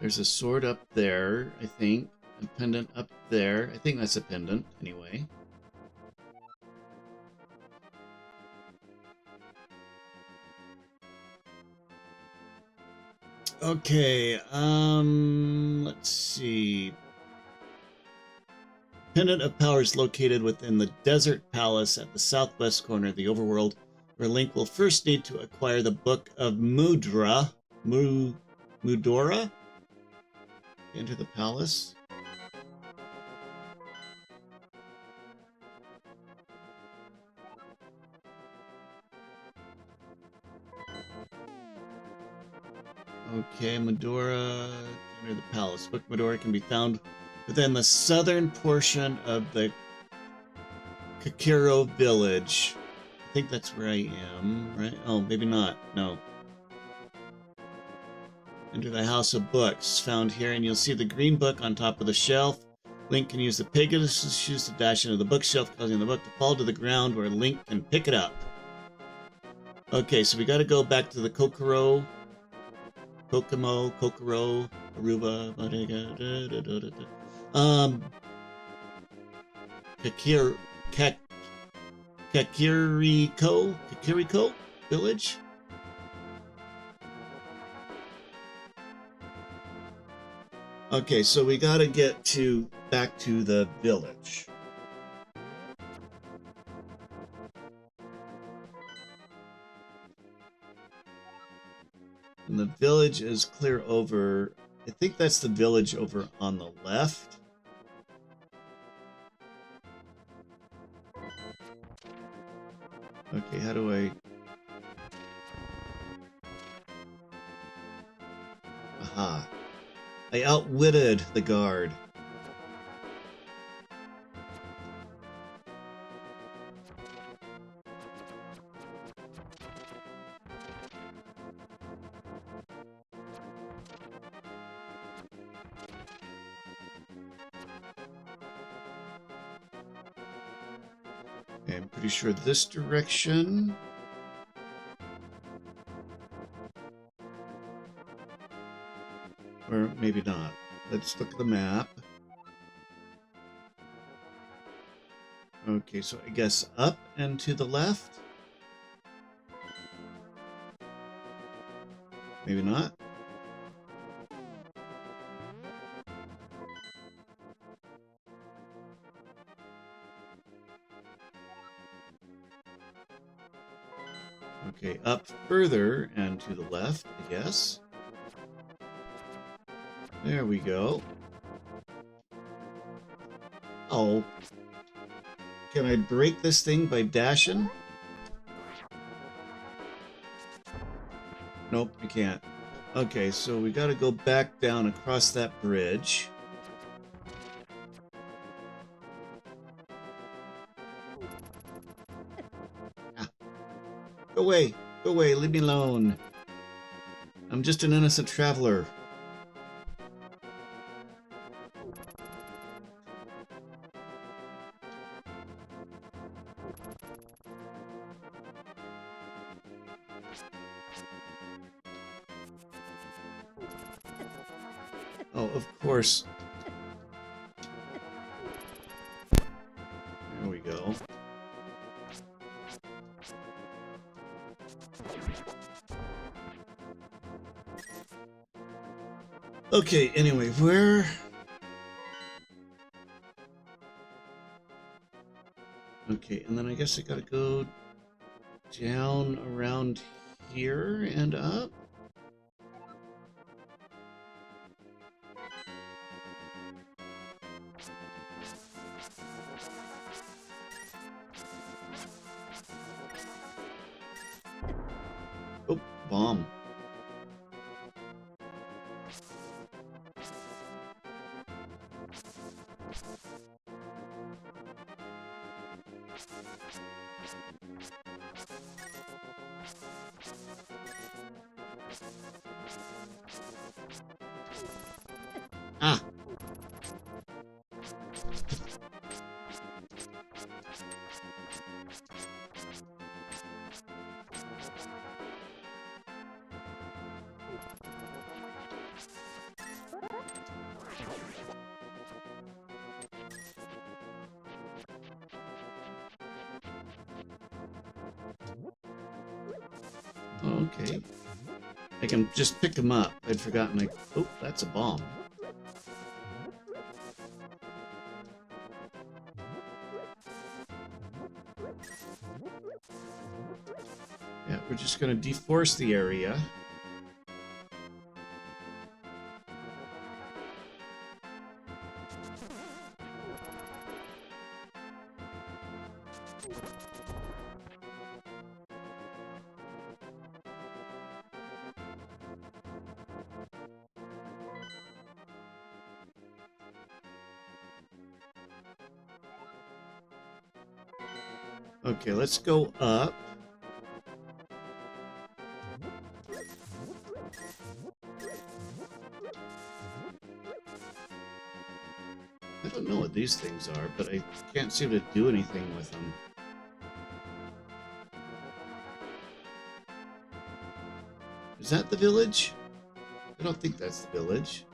There's a sword up there, I think. A pendant up there. I think that's a pendant, anyway. Okay, let's see. Pendant of Power is located within the Desert Palace at the southwest corner of the overworld, where Link will first need to acquire the Book of Mudora. Enter the palace. Okay, Medora, enter the palace. Book Medora can be found within the southern portion of the Kakiro village. I think that's where I am, right? Oh, maybe not. No. Enter the House of Books, found here, and you'll see the green book on top of the shelf. Link can use the Pegasus shoes to dash into the bookshelf, causing the book to fall to the ground where Link can pick it up. Okay, so we got to go back to the Kokoro, Aruba, Bodega, Kakiriko village. Okay, so we got to get back to the village. And the village is clear over, I think that's the village over on the left. Okay, how do I... Aha. I outwitted the guard. Okay, I'm pretty sure this direction. Or maybe not. Let's look at the map. Okay, so I guess up and to the left? Maybe not. Okay, up further and to the left, I guess. There we go. Oh. Can I break this thing by dashing? Nope, I can't. Okay, so we gotta go back down across that bridge. Ah. Go away! Go away, leave me alone. I'm just an innocent traveler. Oh, of course. There we go. Okay, anyway, where... Okay, and then I guess I gotta go down around here and up? bomb. Ah. Okay. I can just pick them up. I'd forgotten I... Oh, that's a bomb. Yeah, we're just going to deforest the area. Okay, let's go up. I don't know what these things are, but I can't seem to do anything with them. Is that the village? I don't think that's the village.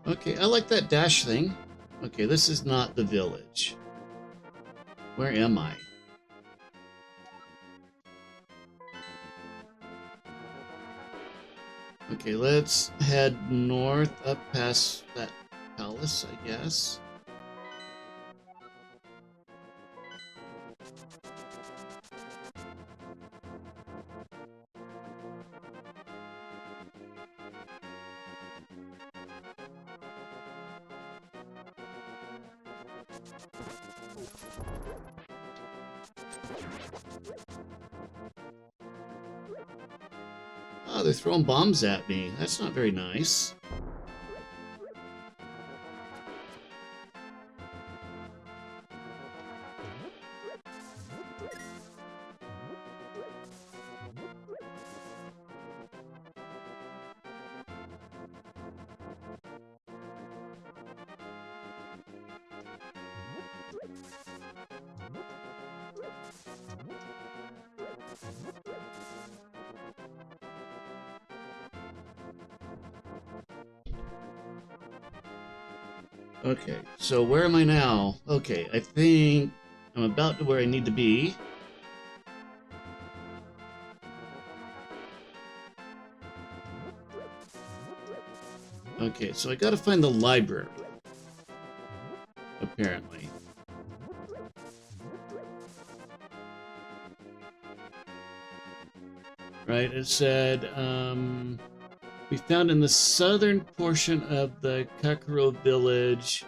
Okay, I like that dash thing. Okay, this is not the village. Where am I? Okay, let's head north up past that palace, I guess. Oh, they're throwing bombs at me. That's not very nice. Okay, so where am I now? Okay, I think I'm about to where I need to be. Okay, so I gotta find the library. Apparently. Right, it said, we found in the southern portion of the Kakuro village.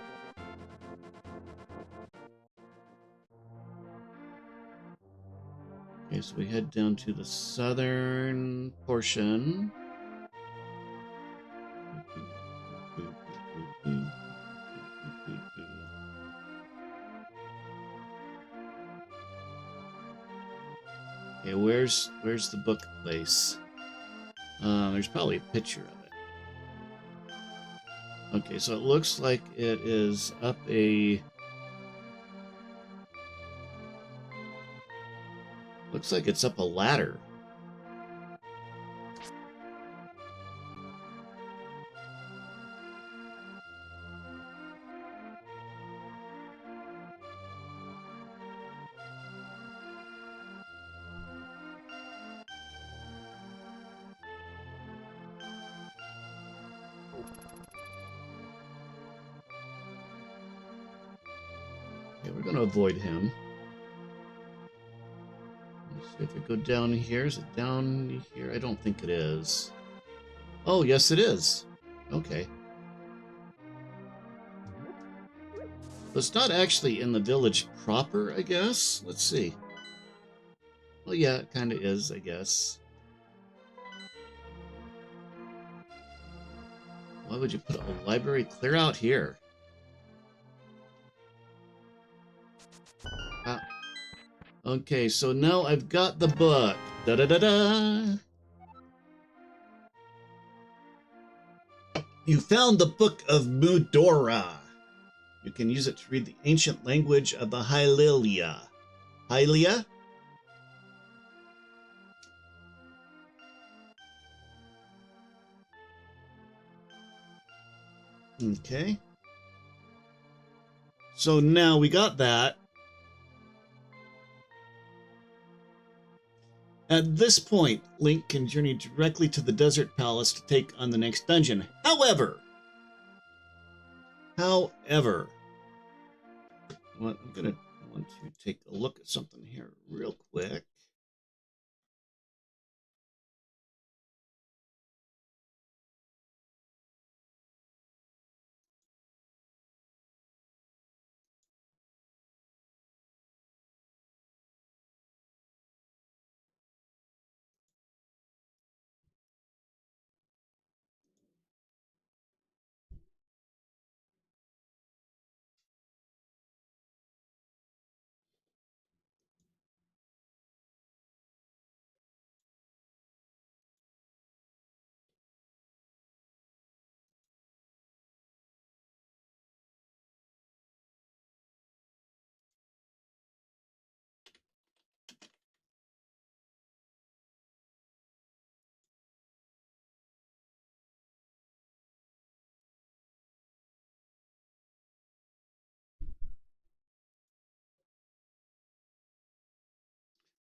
Okay, so we head down to the southern portion. Okay, where's the book place? There's probably a picture of it. Okay, so it looks like it is up a... Looks like it's up a ladder. Okay, we're gonna avoid him. Let's see if we go down here. Is it down here? I don't think it is. Oh, yes, it is. Okay. But it's not actually in the village proper, I guess. Let's see. Well, yeah, it kind of is, I guess. Why would you put a library clear out here? Ah. Okay, so now I've got the book. Da-da-da-da! You found the Book of Mudora. You can use it to read the ancient language of the Hylilia. Hylia? Okay. So now we got that. At this point, Link can journey directly to the Desert Palace to take on the next dungeon. However, I'm gonna want to take a look at something here real quick.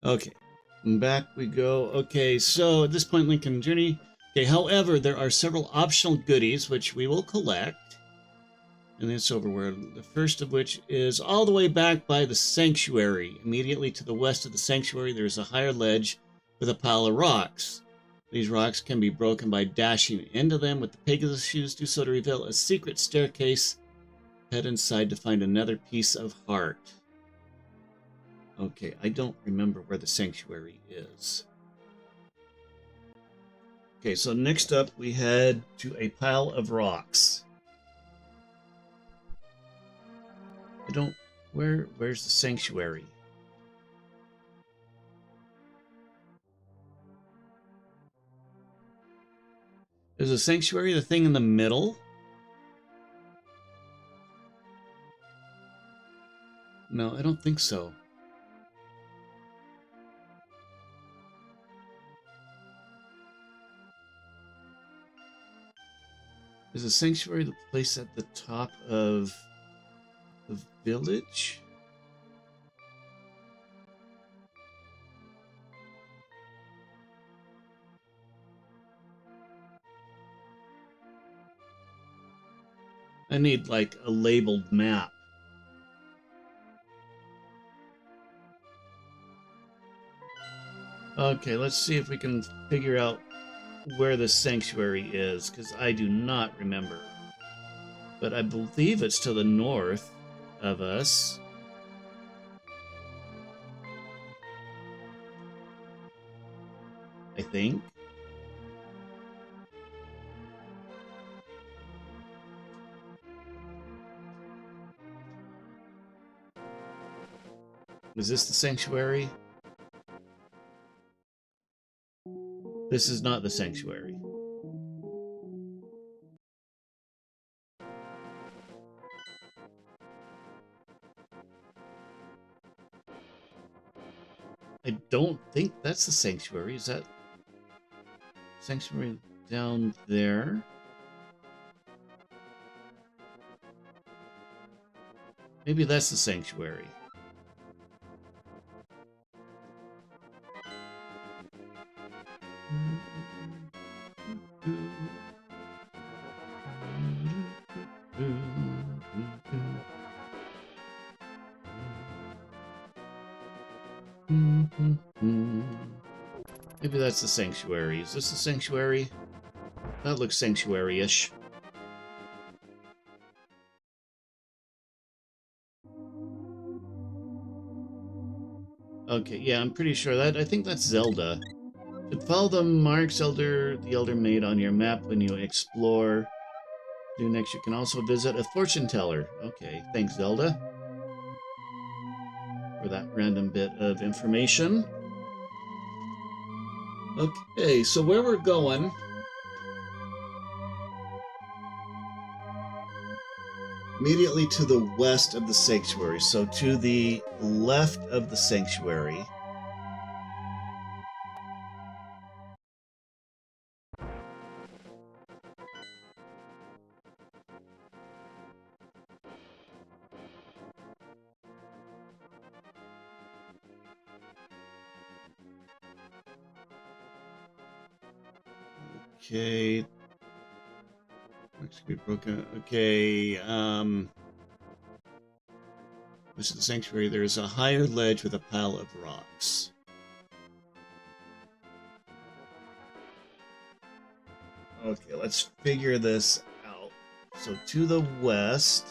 Okay, back we go. Okay, so at this point, Link can journey. Okay, however, there are several optional goodies which we will collect. And it's overworld. The first of which is all the way back by the sanctuary. Immediately to the west of the sanctuary, there is a higher ledge with a pile of rocks. These rocks can be broken by dashing into them with the Pegasus shoes. Do so to reveal a secret staircase. Head inside to find another piece of heart. Okay, I don't remember where the sanctuary is. Okay, so next up we head to a pile of rocks. I don't... Where's the sanctuary? Is the sanctuary the thing in the middle? No, I don't think so. Is the sanctuary the place at the top of the village? I need like a labeled map. Okay, let's see if we can figure out where the sanctuary is, because I do not remember. But I believe it's to the north of us. I think. Was this the sanctuary? This is not the sanctuary. I don't think that's the sanctuary. Is that sanctuary down there? Maybe that's the sanctuary. Maybe that's the sanctuary. Is this the sanctuary? That looks sanctuary-ish. Okay, yeah, I'm pretty sure that. I think that's Zelda. Should follow the marks the elder made on your map when you explore. Do next, you can also visit a fortune teller. Okay, thanks, Zelda, for that random bit of information. Okay, so where we're going. Immediately to the west of the sanctuary, so to the left of the sanctuary. Okay. Okay, this is the sanctuary. There is a higher ledge with a pile of rocks. Okay, let's figure this out. So to the west.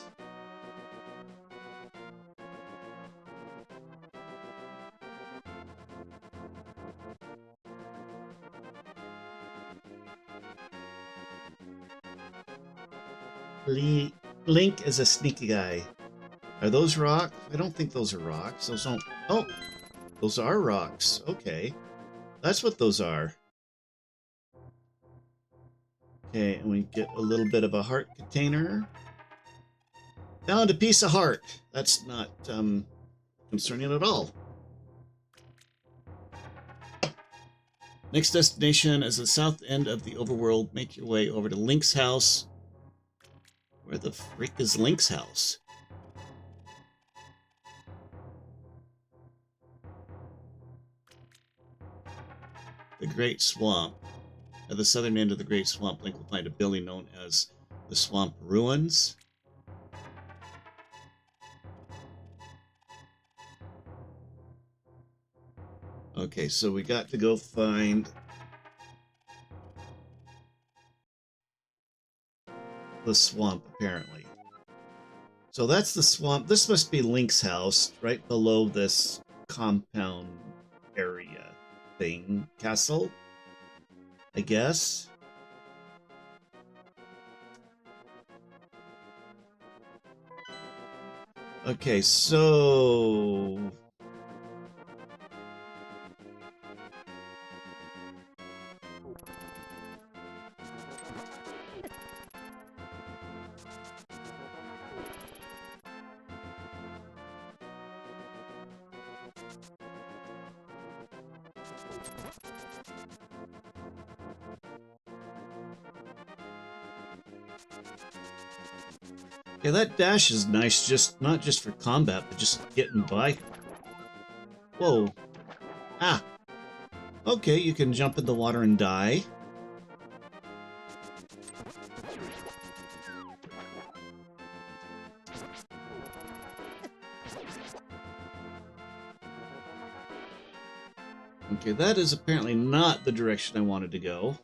Link is a sneaky guy. Are those rocks? I don't think those are rocks. Those don't... Oh! Those are rocks. Okay. That's what those are. Okay, and we get a little bit of a heart container. Found a piece of heart. That's not concerning at all. Next destination is the south end of the overworld. Make your way over to Link's house. Where the frick is Link's house? The Great Swamp. At the southern end of the Great Swamp, Link will find a building known as the Swamp Ruins. Okay, so we got to go find the swamp, apparently. So that's the swamp. This must be Link's house, right below this compound area thing. Castle, I guess. Okay, so... Yeah, that dash is nice, just not just for combat, but just getting by. Whoa. Ah. Okay, you can jump in the water and die. Okay, that is apparently not the direction I wanted to go.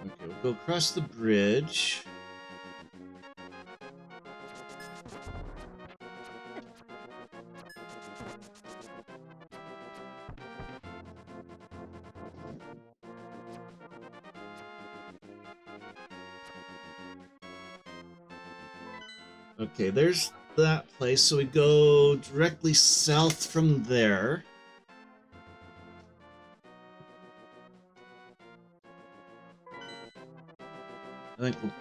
Okay, we'll go across the bridge. Okay, there's that place, so we go directly south from there. I think we'll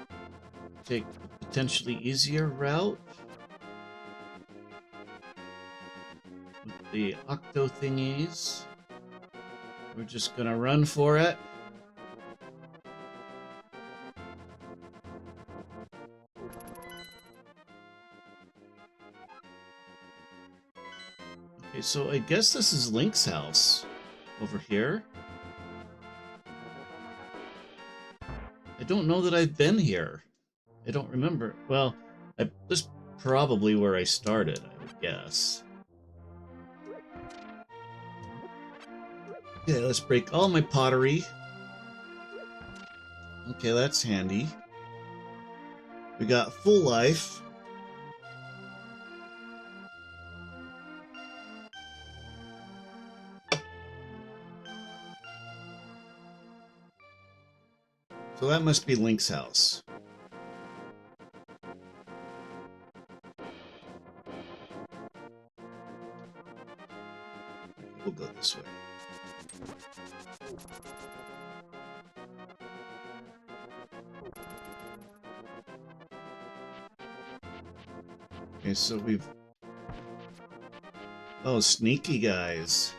take the potentially easier route. With the octo thingies. We're just gonna run for it. Okay, so I guess this is Link's house over here. I don't know that I've been here. I don't remember. Well, this is probably where I started, I would guess. Okay, let's break all my pottery. Okay, that's handy. We got full life. So that must be Link's house. We'll go this way. Okay, so we've... Oh, sneaky guys.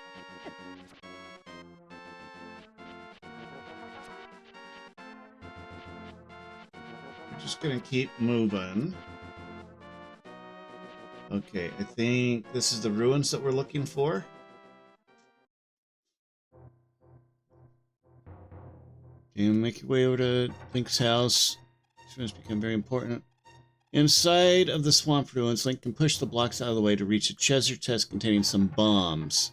We're just gonna keep moving. Okay, I think this is the ruins that we're looking for. You make your way over to Link's house. This ruins become very important. Inside of the swamp ruins, Link can push the blocks out of the way to reach a treasure chest containing some bombs.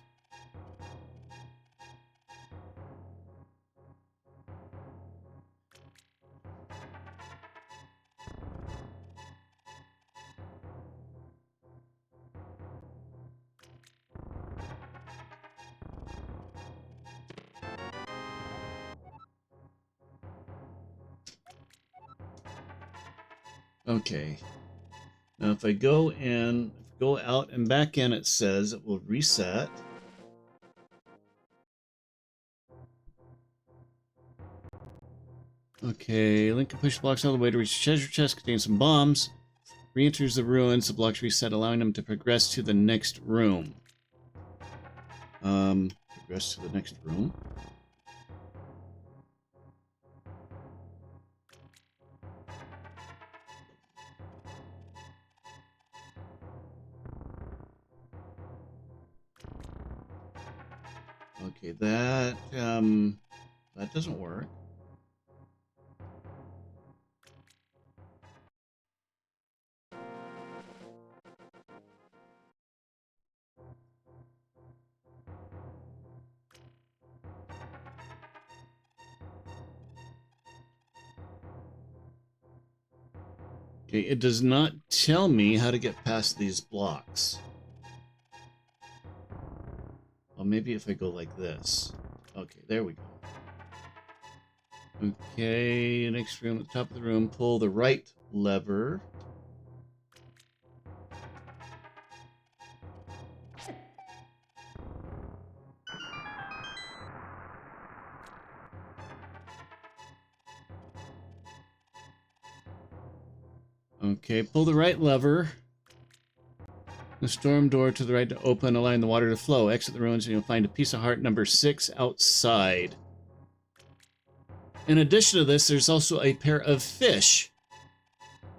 Okay. Now if I go in, go out and back in, it says it will reset. Okay, Link can push blocks all the way to reach the treasure chest containing some bombs. Re-enters the ruins, the blocks reset, allowing him to progress to the next room. Progress to the next room. Okay, that doesn't work. Okay, it does not tell me how to get past these blocks. Well, maybe if I go like this. Okay, there we go. Okay, next room, at the top of the room, pull the right lever. Okay, pull the right lever. The storm door to the right to open, allowing the water to flow. Exit the ruins and you'll find a piece of heart number 6 outside. In addition to this, there's also a pair of fish.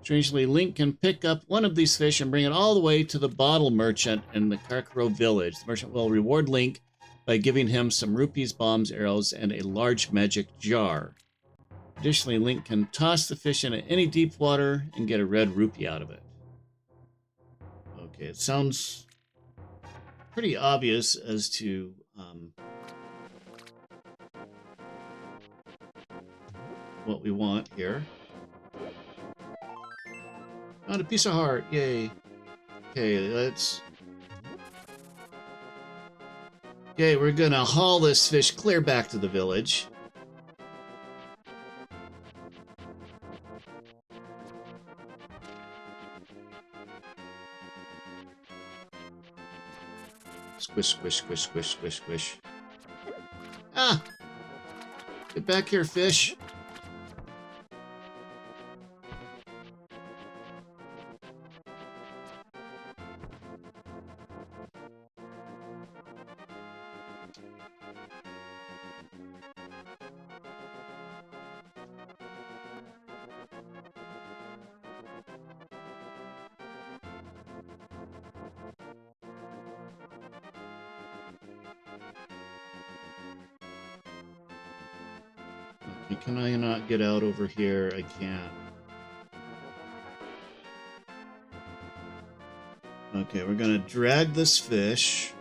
Strangely, Link can pick up one of these fish and bring it all the way to the bottle merchant in the Karkaro village. The merchant will reward Link by giving him some rupees, bombs, arrows, and a large magic jar. Additionally, Link can toss the fish into any deep water and get a red rupee out of it. Okay, it sounds pretty obvious as to what we want here. Found a piece of heart, yay. Okay, let's... Okay, we're gonna haul this fish clear back to the village. Squish, squish, squish, squish, squish, squish. Ah! Get back here, fish. Can I not get out over here? I can't. Okay, we're gonna drag this fish.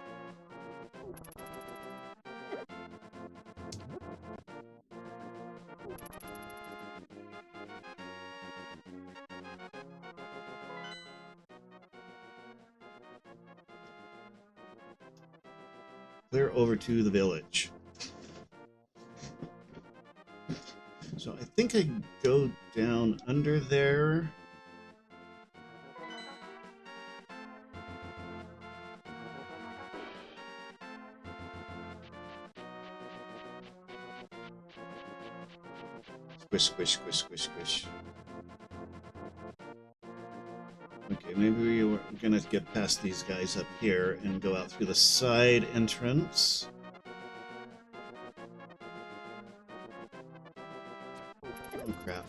clear over to the village. So I think I go down under there. Squish, squish, squish, squish, squish. Okay, maybe we're gonna get past these guys up here and go out through the side entrance. Oh crap.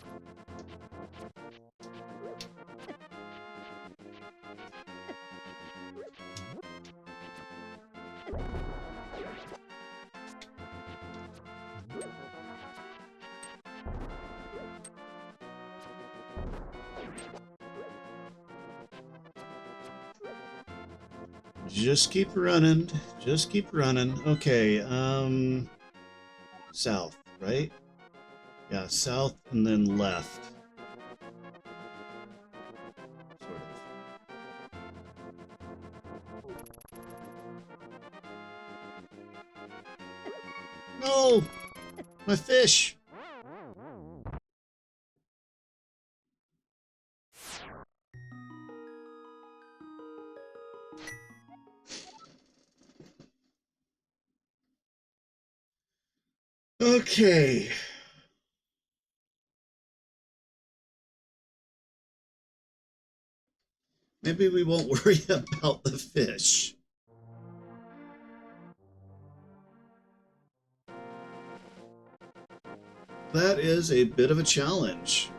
Just keep running. Just keep running. Okay, south, right? Yeah, south and then left. Sort of. No! My fish! Okay. Maybe we won't worry about the fish. That is a bit of a challenge.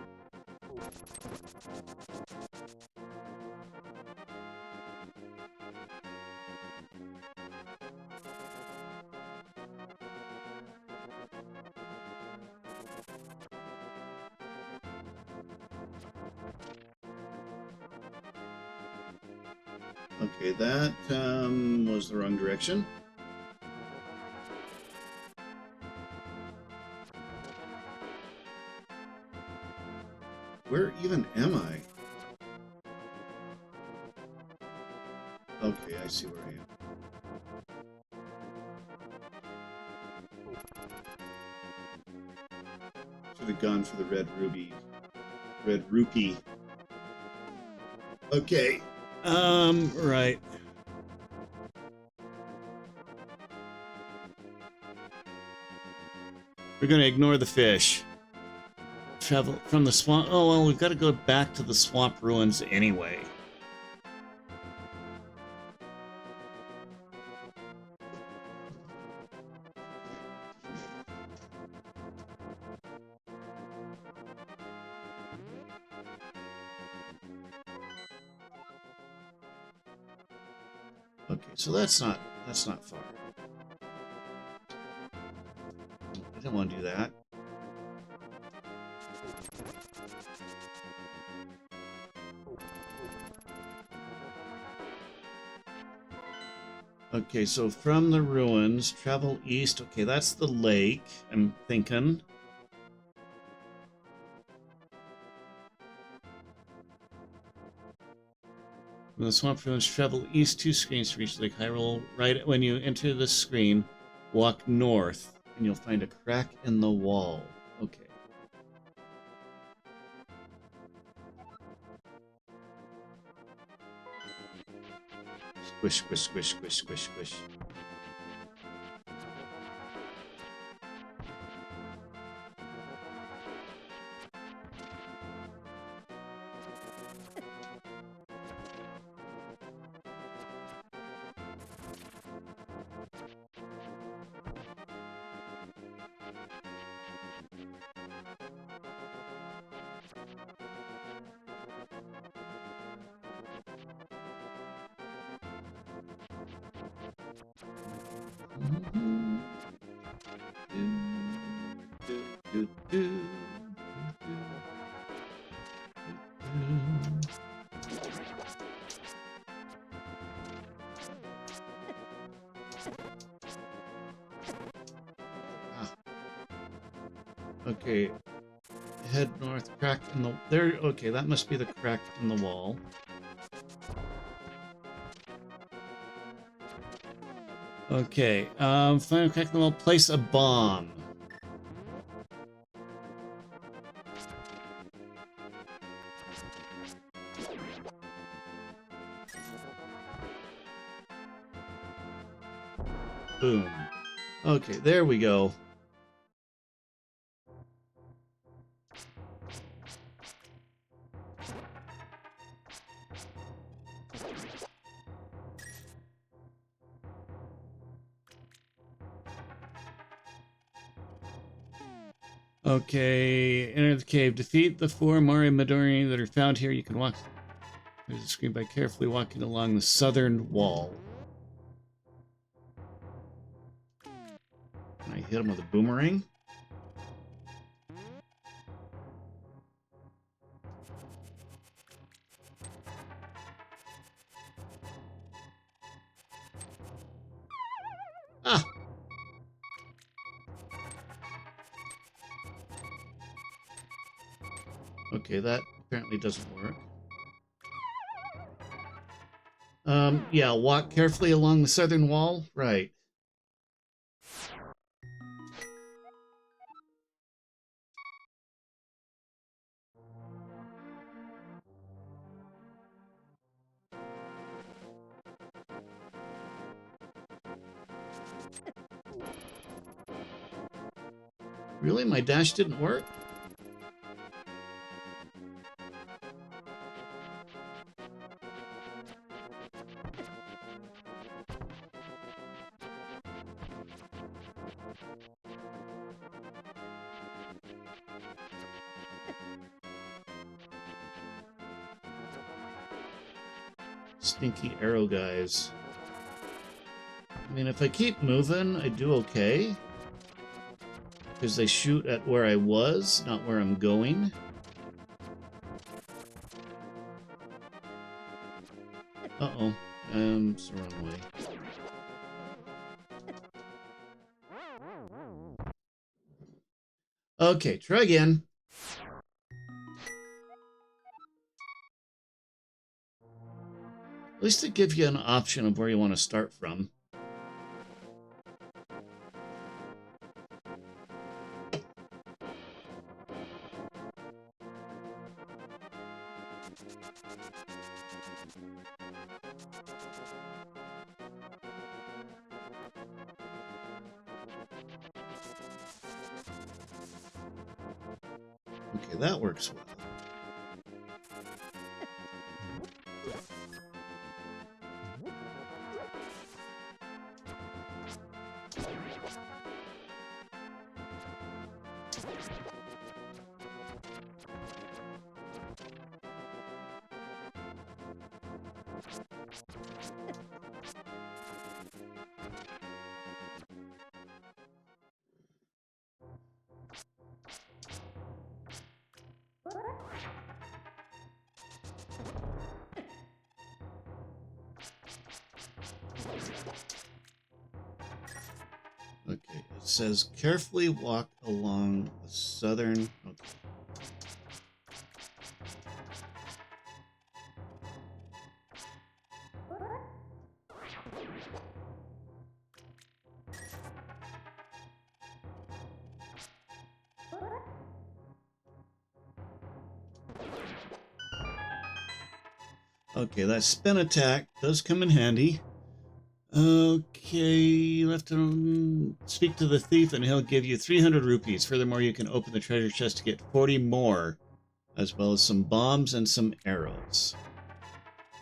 Okay, that was the wrong direction. Where even am I? Okay, I see where I am. Should have gone for the red ruby. Red rupee. Okay. Right. We're gonna ignore the fish. Travel from the swamp. Oh, well, we've got to go back to the swamp ruins anyway. Okay, so that's not far. I don't want to do that. Okay, so from the ruins, travel east. Okay, that's the lake, I'm thinking. From the swamp ruins, travel east 2 screens to reach Lake Hyrule. Right when you enter the screen, walk north, and you'll find a crack in the wall. Okay. Squish, squish, squish, squish, squish, squish. Okay, head north, crack in the... There, okay, that must be the crack in the wall. Okay, final crack in the wall, place a bomb. Boom. Okay, there we go. Okay, enter the cave. Defeat the 4 Mari Midori that are found here. You can walk through the screen by carefully walking along the southern wall. Can I hit him with a boomerang? Ah! Okay, that apparently doesn't work. Yeah, walk carefully along the southern wall. Right. Really? My dash didn't work? Stinky arrow guys. I mean, if I keep moving, I do okay. Because they shoot at where I was, not where I'm going. Uh-oh. It's the wrong way. Okay, try again. At least it gives you an option of where you want to start from. Okay, that works well. Okay, it says carefully walk along the southern... Okay. Okay, that spin attack does come in handy. Okay, left to speak to the thief and he'll give you 300 rupees. Furthermore, you can open the treasure chest to get 40 more, as well as some bombs and some arrows.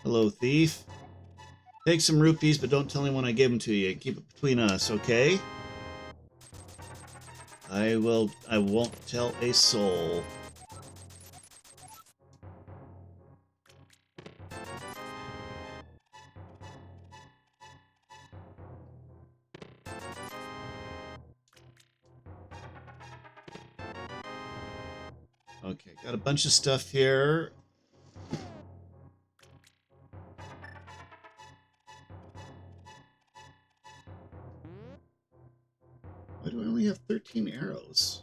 Hello, thief. Take some rupees, but don't tell anyone I gave them to you. Keep it between us, okay? I won't tell a soul. Okay, got a bunch of stuff here. Why do I only have 13 arrows?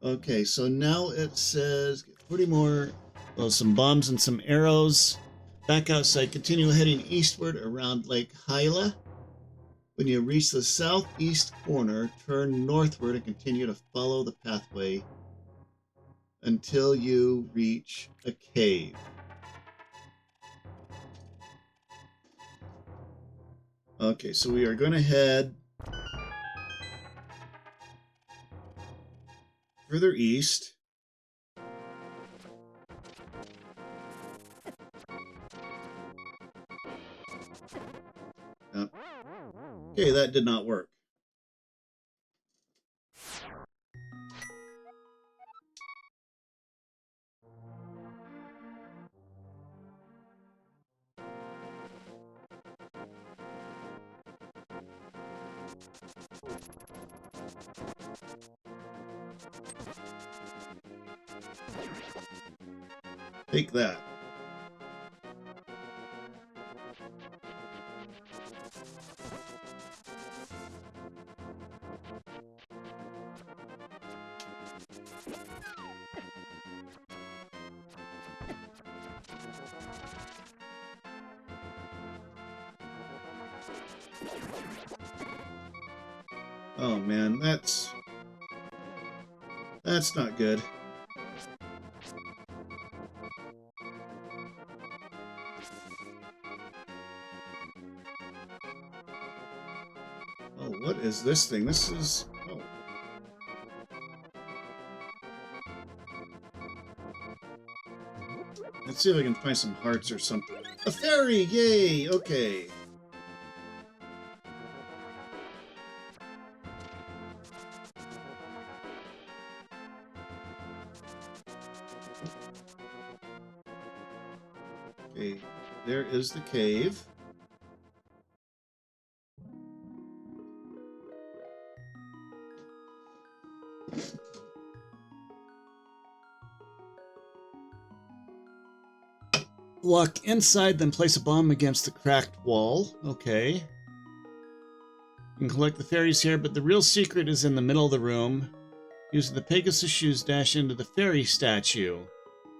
Okay, so now it says get 40 more, well, some bombs and some arrows. Back outside, continue heading eastward around Lake Hyla. When you reach the southeast corner, turn northward and continue to follow the pathway until you reach a cave. Okay, so we are going to head further east. Okay, that did not work. Take that. Oh man, that's not good. Oh, what is this thing? This is... Oh. Let's see if I can find some hearts or something. A fairy! Yay! Okay. Okay, there is the cave. Walk inside, then place a bomb against the cracked wall. Okay. You can collect the fairies here, but the real secret is in the middle of the room. Using the Pegasus shoes, dash into the fairy statue,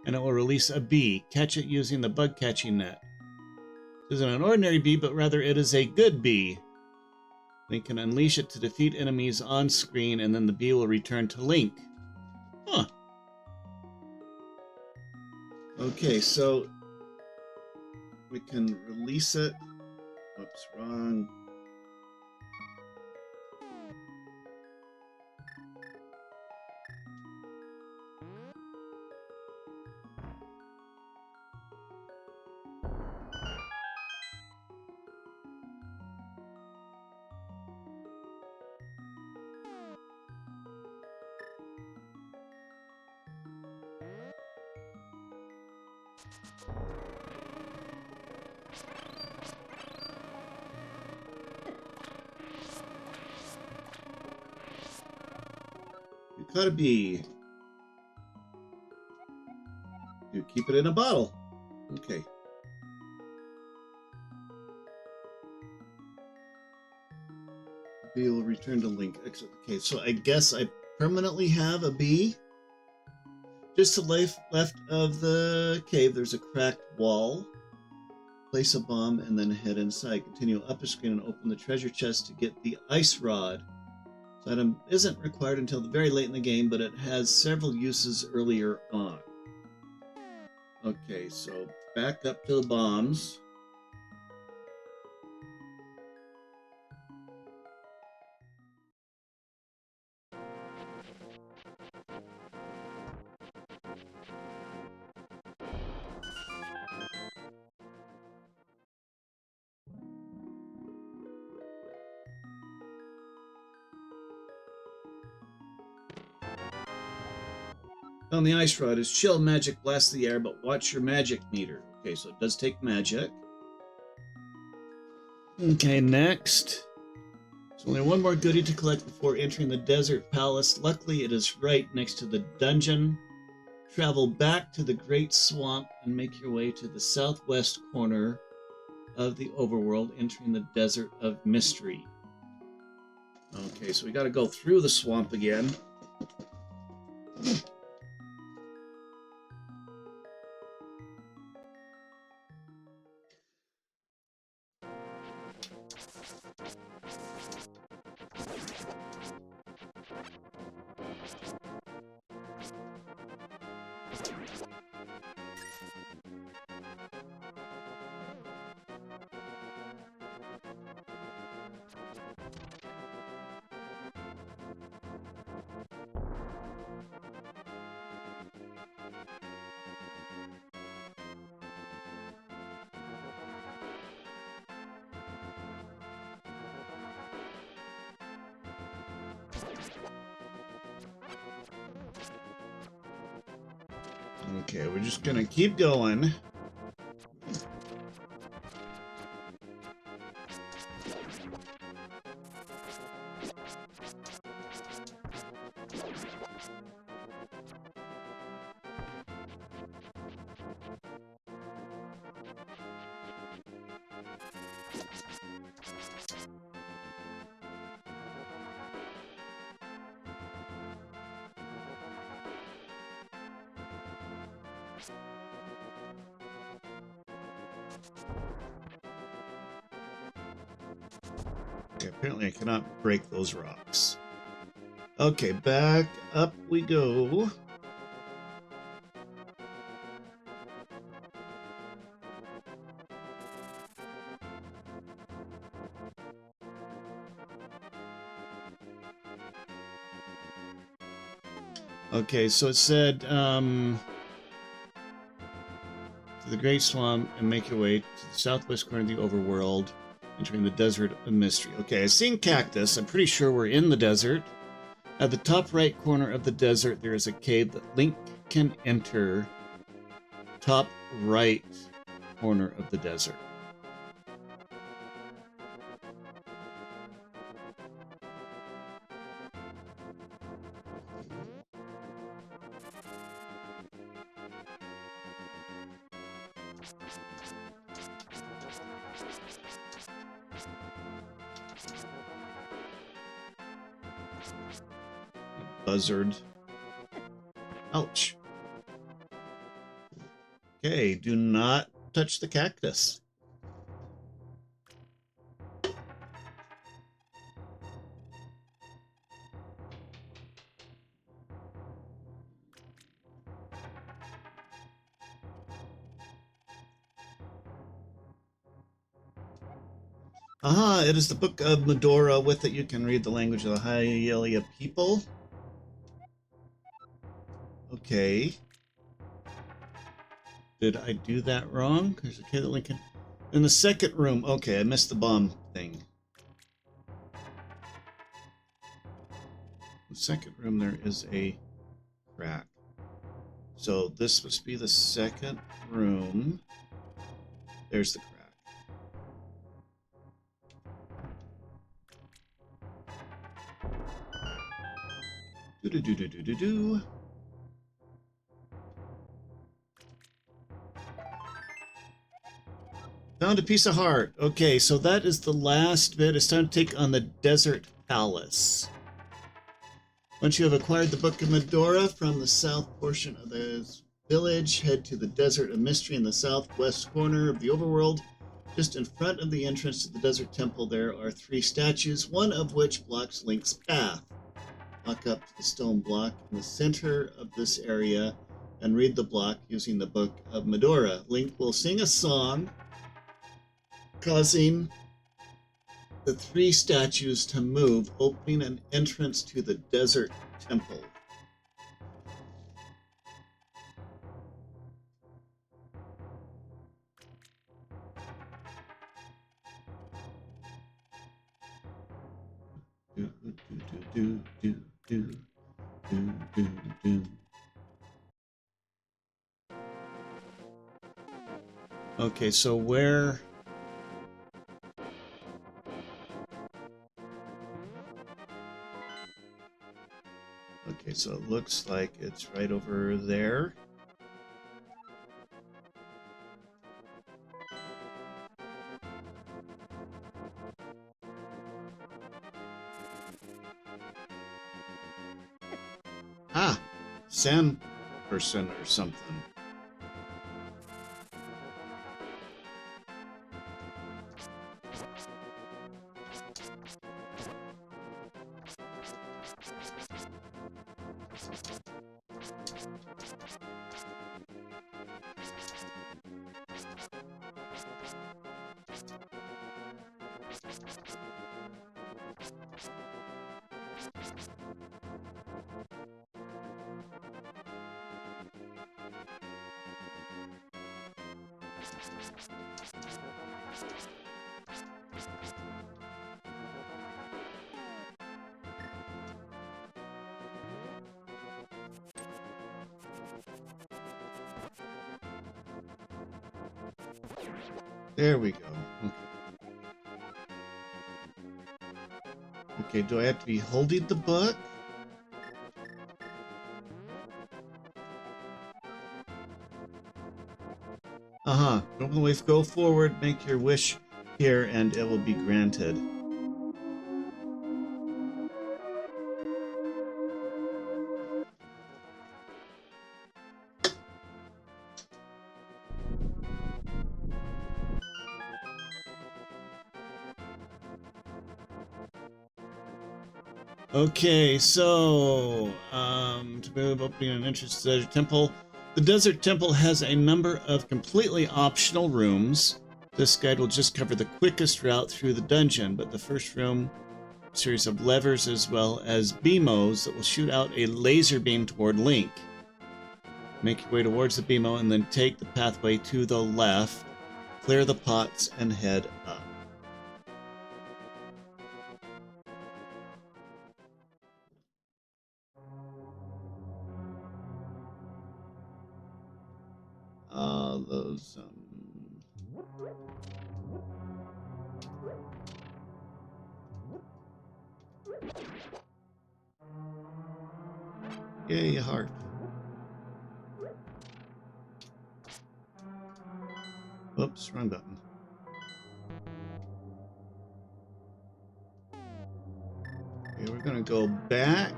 and it will release a bee. Catch it using the bug catching net. It isn't an ordinary bee, but rather it is a good bee. Link can unleash it to defeat enemies on screen, and then the bee will return to Link. Huh. Okay, so we can release it. Oops, wrong. You caught a bee. You keep it in a bottle. Okay. The bee will return to Link. Okay, so I guess I permanently have a bee. Just to the left of the cave, there's a cracked wall. Place a bomb and then head inside. Continue up a screen and open the treasure chest to get the ice rod. This item isn't required until very late in the game, but it has several uses earlier on. Okay, so back up to the bombs. On the ice rod is chill magic, blast the air, but watch your magic meter. Okay, so it does take magic. Okay, next. There's only one more goodie to collect before entering the desert palace. Luckily, it is right next to the dungeon. Travel back to the Great Swamp and make your way to the southwest corner of the overworld, entering the Desert of Mystery. Okay, so we got to go through the swamp again. Okay, we're just gonna keep going. Okay, apparently I cannot break those rocks. Okay, back up we go. Okay, so it said, to the Great Swamp and make your way to the southwest corner of the overworld, entering the Desert of Mystery. Okay, I've seen cactus. I'm pretty sure we're in the desert. At the top right corner of the desert, there is a cave that Link can enter. Top right corner of the desert. Buzzard. Ouch. Okay, do not touch the cactus. Aha, it is the Book of Medora. With it, you can read the language of the Hylia people. Okay. Did I do that wrong? There's a kid that Lincoln. In the second room. Okay, I missed the bomb thing. The second room, there is a crack. So this must be the second room. There's the crack. Do-do-do-do-do-do-do. Found a piece of heart. Okay, so that is the last bit. It's time to take on the Desert Palace. Once you have acquired the Book of Medora from the south portion of the village, head to the Desert of Mystery in the southwest corner of the overworld. Just in front of the entrance to the Desert Temple, there are 3 statues, one of which blocks Link's path. Walk up to the stone block in the center of this area and read the block using the Book of Medora. Link will sing a song, causing the 3 statues to move, opening an entrance to the Desert Temple. Do, do, do, do, do, do, do, do. Okay, so where... Okay, so it looks like it's right over there. Ah, sand person or something. There we go. Okay. Okay, do I have to be holding the book? Open the way, go forward, make your wish here, and it will be granted. Okay, so to move, opening an entrance to the Desert Temple. The Desert Temple has a number of completely optional rooms. This guide will just cover the quickest route through the dungeon, but the first room, a series of levers as well as BMOs that will shoot out a laser beam toward Link. Make your way towards the BMO and then take the pathway to the left, clear the pots, and head up. Those yay, heart. Whoops, wrong button. Okay, we're gonna go back.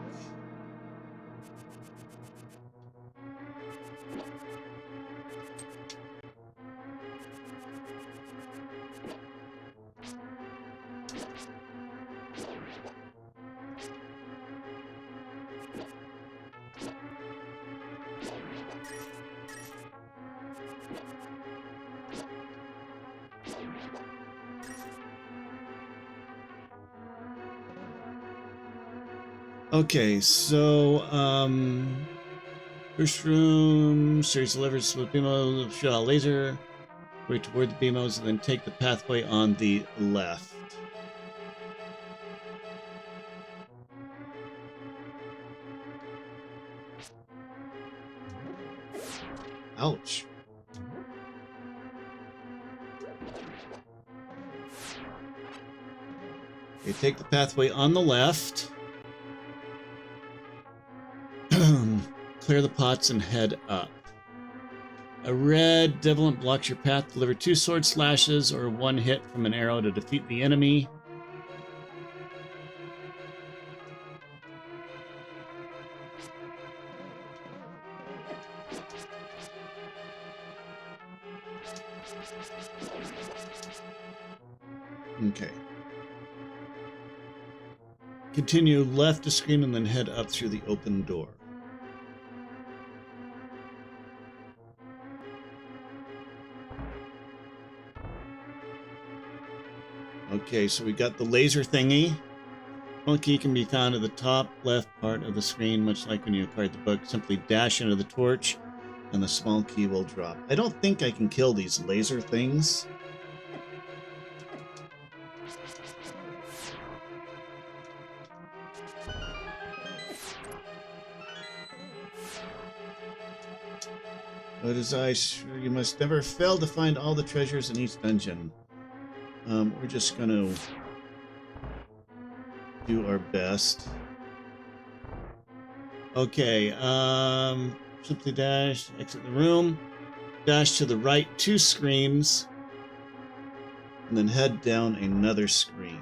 Okay, so first room, series of levers with BMOs, shoot out laser, wait toward the BMOs, and then take the pathway on the left. Ouch. Okay, take the pathway on the left. Clear the pots and head up. A red devilant blocks your path. Deliver 2 sword slashes or 1 hit from an arrow to defeat the enemy. Okay. Continue left to screen and then head up through the open door. Okay, so we got the laser thingy. One key can be found at the top left part of the screen, much like when you acquired the book. Simply dash into the torch, and the small key will drop. I don't think I can kill these laser things. But as I sure you must never fail to find all the treasures in each dungeon. We're just gonna do our best. Okay, simply dash, exit the room, dash to the right 2 screens, and then head down another screen.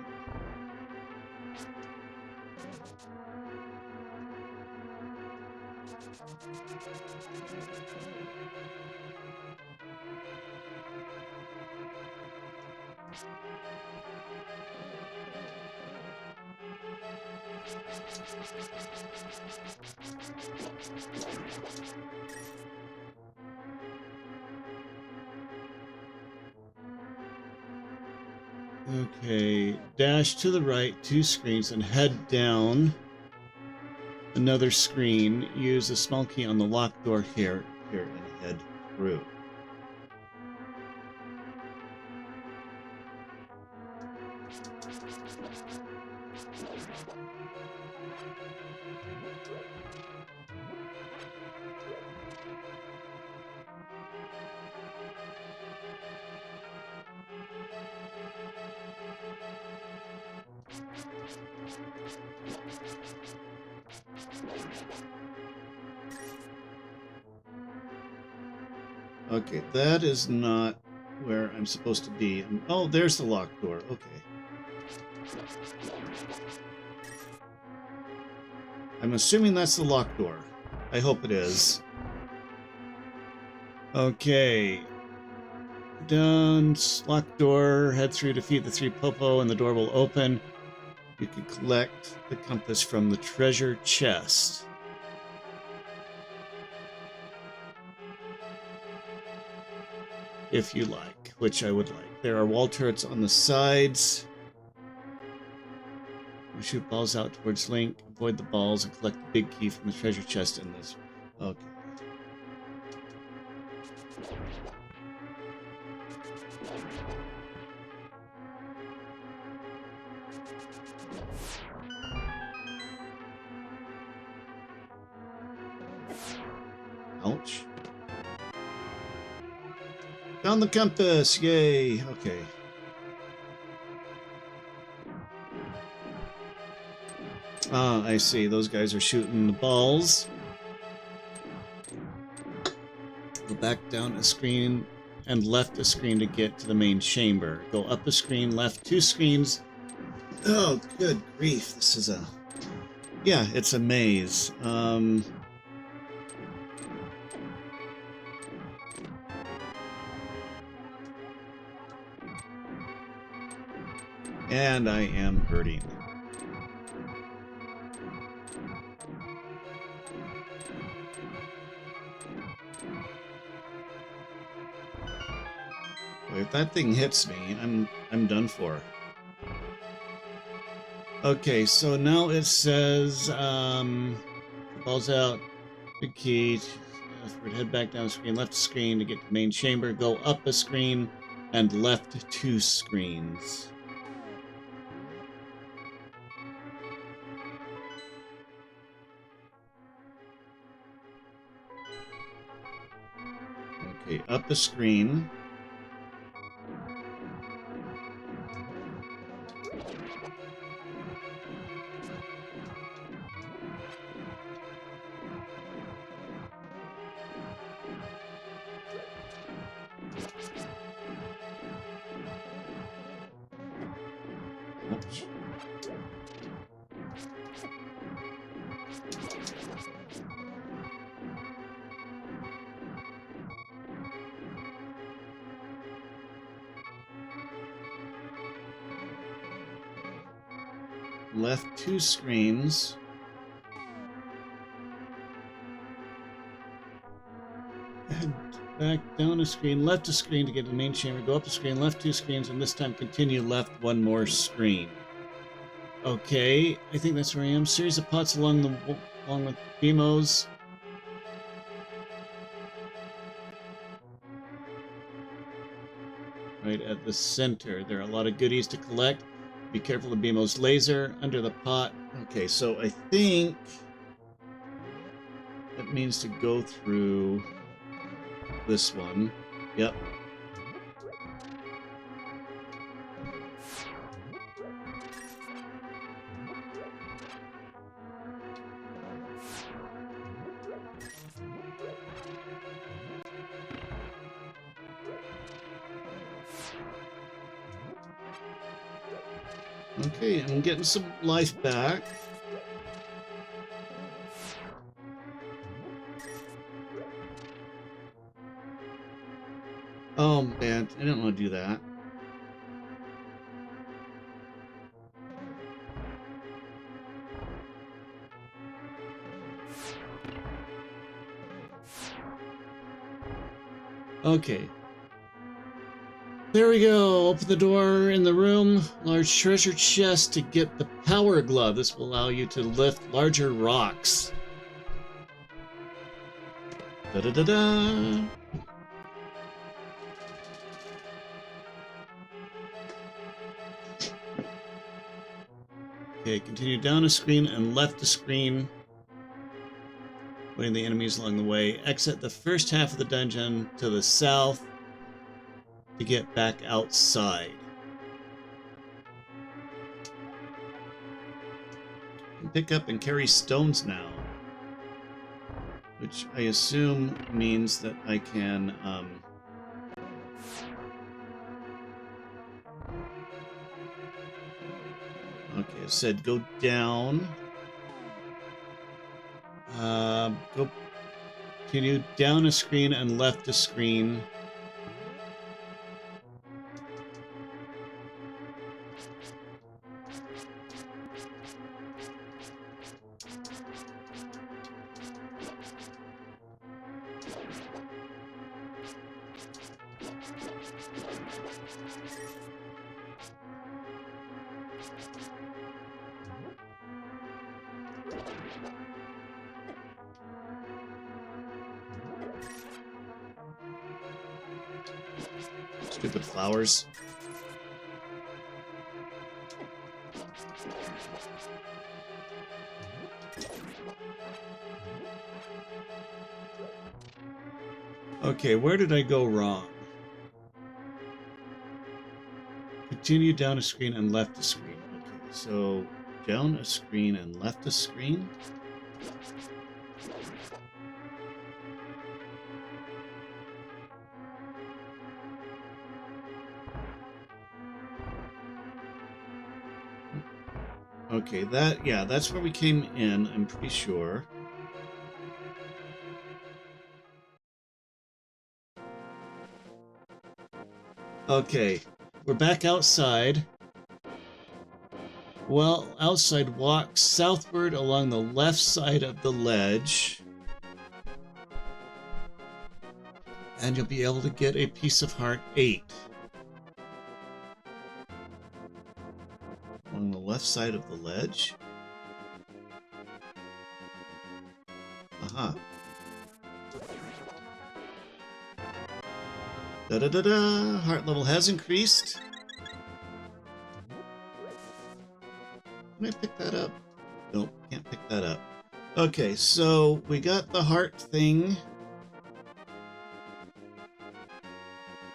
Okay, dash to the right, 2 screens, and head down another screen. Use a small key on the locked door here, and head through. Okay, that is not where I'm supposed to be. Oh, there's the locked door. Okay. I'm assuming that's the locked door. I hope it is. Okay. Done. Locked door. Head through, defeat the 3 Popo, and the door will open. You can collect the compass from the treasure chest. If you like, which I would like. There are wall turrets on the sides. You shoot balls out towards Link, avoid the balls, and collect the big key from the treasure chest in this. Okay. Ouch. Found the compass! Yay! Okay. Ah, I see. Those guys are shooting the balls. Go back down a screen and left a screen to get to the main chamber. Go up a screen, left 2 screens. Oh, good grief. This is a... Yeah, it's a maze. And I am hurting. If that thing hits me, I'm done for. Okay, so now it says balls out, big key, head back down the screen, left screen to get to the main chamber, go up a screen, and left 2 screens. Okay, up a screen. Ouch. Left 2 screens. Head back down a screen, left a screen to get to the main chamber, go up a screen, left 2 screens, and this time continue left 1 more screen. Okay, I think that's where I am. Series of pots along with BMOs. Right at the center. There are a lot of goodies to collect. Be careful of BMO's laser under the pot. Okay, so I think it means to go through this one. Yep. Okay, I'm getting some life back. Oh man, I didn't want to do that. Okay. There we go. Open the door in the room. Large treasure chest to get the power glove. This will allow you to lift larger rocks. Da-da-da-da. Okay, continue down a screen and left a screen. Waiting the enemies along the way. Exit the first half of the dungeon to the south to get back outside. And pick up and carry stones now, which I assume means that I can okay, it said go down. Go continue down a screen and left a screen. Stupid flowers. Okay, where did I go wrong? Continue down a screen and left a screen. Okay, so down a screen and left a screen? Okay, that's where we came in, I'm pretty sure. Okay, we're back outside. Well, outside, walk southward along the left side of the ledge. And you'll be able to get a piece of heart 8. On the left side of the ledge? Aha. Da-da-da-da! Heart level has increased. Can I pick that up? Nope, can't pick that up. Okay, so we got the heart thing.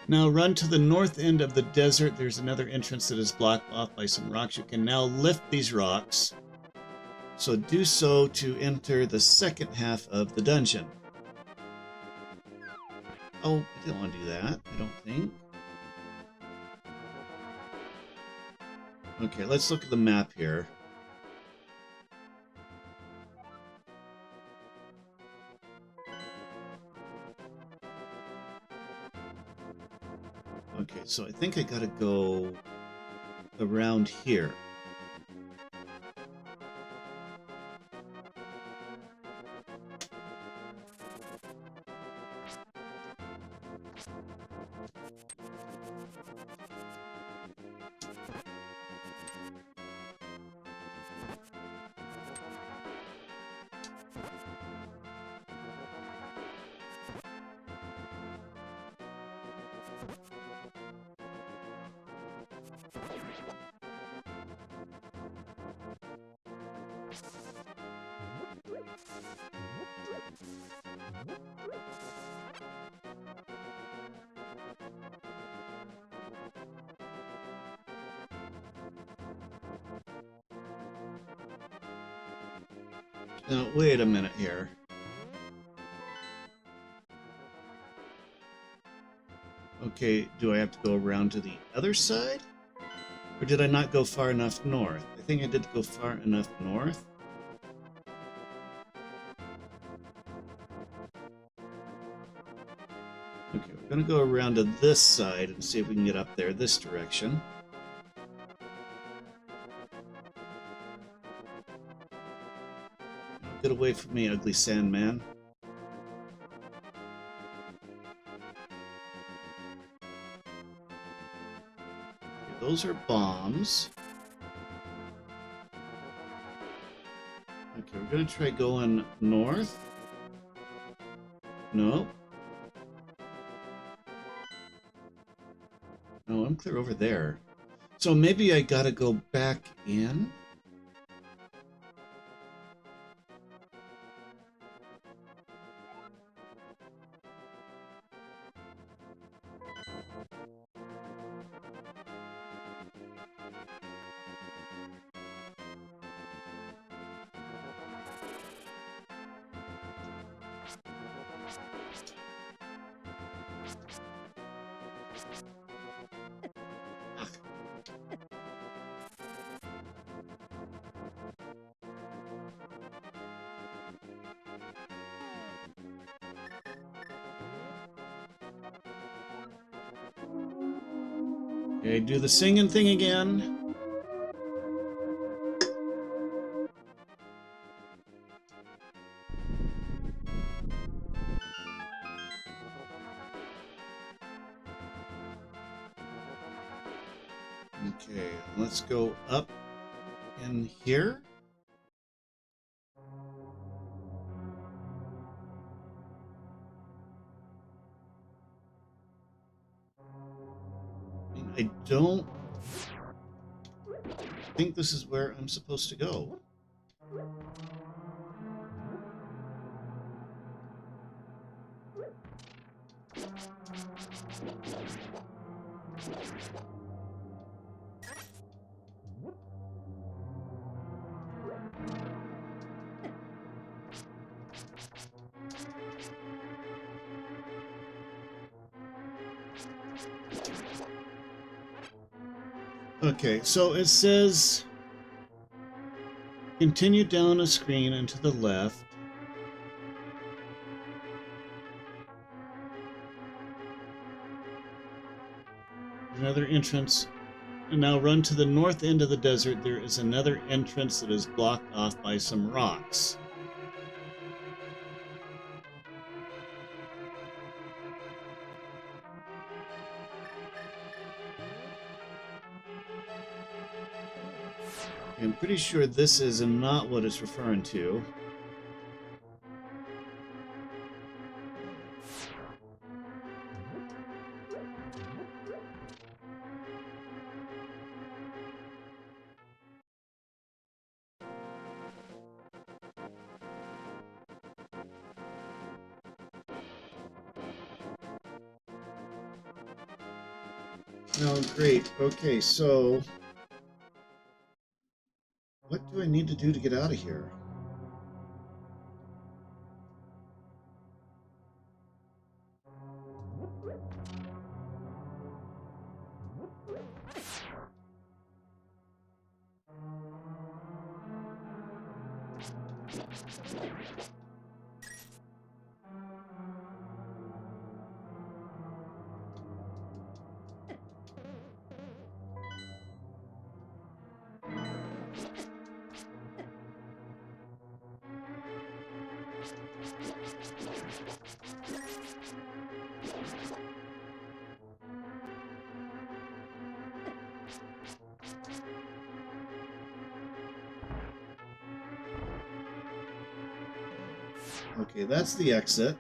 Now run to the north end of the desert. There's another entrance that is blocked off by some rocks. You can now lift these rocks. So do so to enter the second half of the dungeon. Oh, I didn't want to do that, I don't think. Okay, let's look at the map here. Okay, so I think I gotta go around here. Now, wait a minute here. Okay, do I have to go around to the other side? Or did I not go far enough north? I think I did go far enough north. Okay, we're gonna go around to this side and see if we can get up there this direction. Get away from me, ugly Sandman. those are bombs. Okay, we're gonna try going north. No. No, I'm clear over there. So maybe I gotta go back in? Okay, do the singing thing again. Okay, let's go up in here. I don't think this is where I'm supposed to go. Okay, so it says continue down a screen and to the left. Another entrance. And now run to the north end of the desert. There is another entrance that is blocked off by some rocks. I'm pretty sure this is not what it's referring to. Oh, great. Okay, so what do I need to do to get out of here? Okay, that's the exit.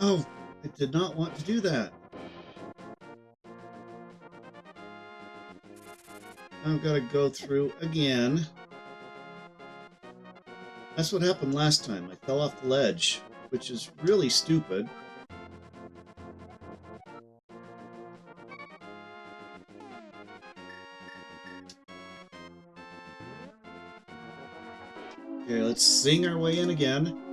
Oh, I did not want to do that. I've got to go through again. That's what happened last time. I fell off the ledge, which is really stupid. Okay, let's sing our way in again.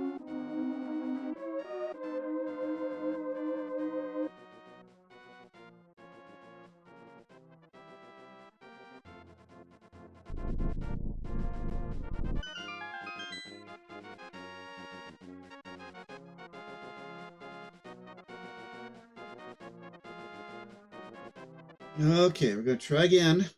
Okay, we're going to try again.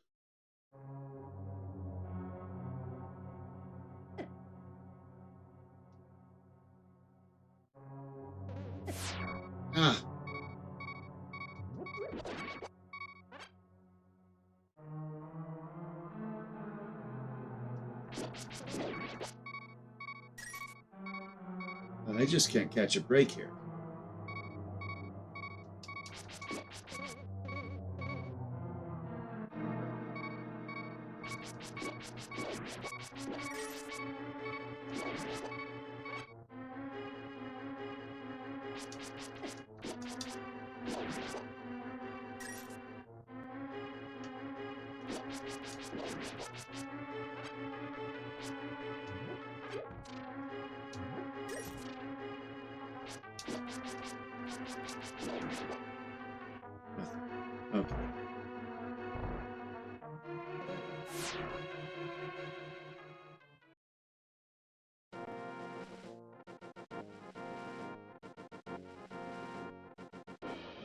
I just can't catch a break here. Okay.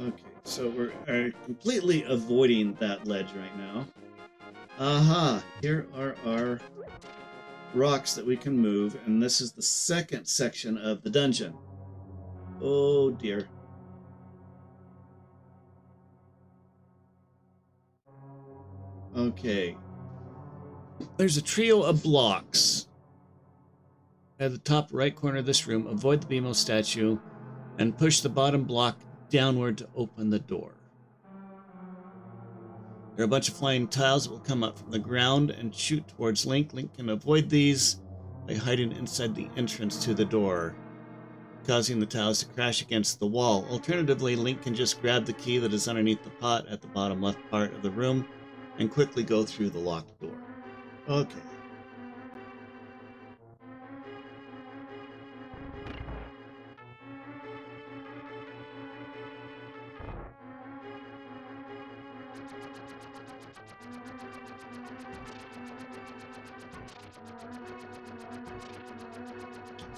Okay, so we're completely avoiding that ledge right now. Aha, here are our rocks that we can move, and this is the second section of the dungeon. Oh dear. Okay. There's a trio of blocks at the top right corner of this room. Avoid the BMO statue and push the bottom block downward to open the door. There are a bunch of flying tiles that will come up from the ground and shoot towards Link. Link can avoid these by hiding inside the entrance to the door, causing the tiles to crash against the wall. Alternatively, Link can just grab the key that is underneath the pot at the bottom left part of the room and quickly go through the locked door. Okay.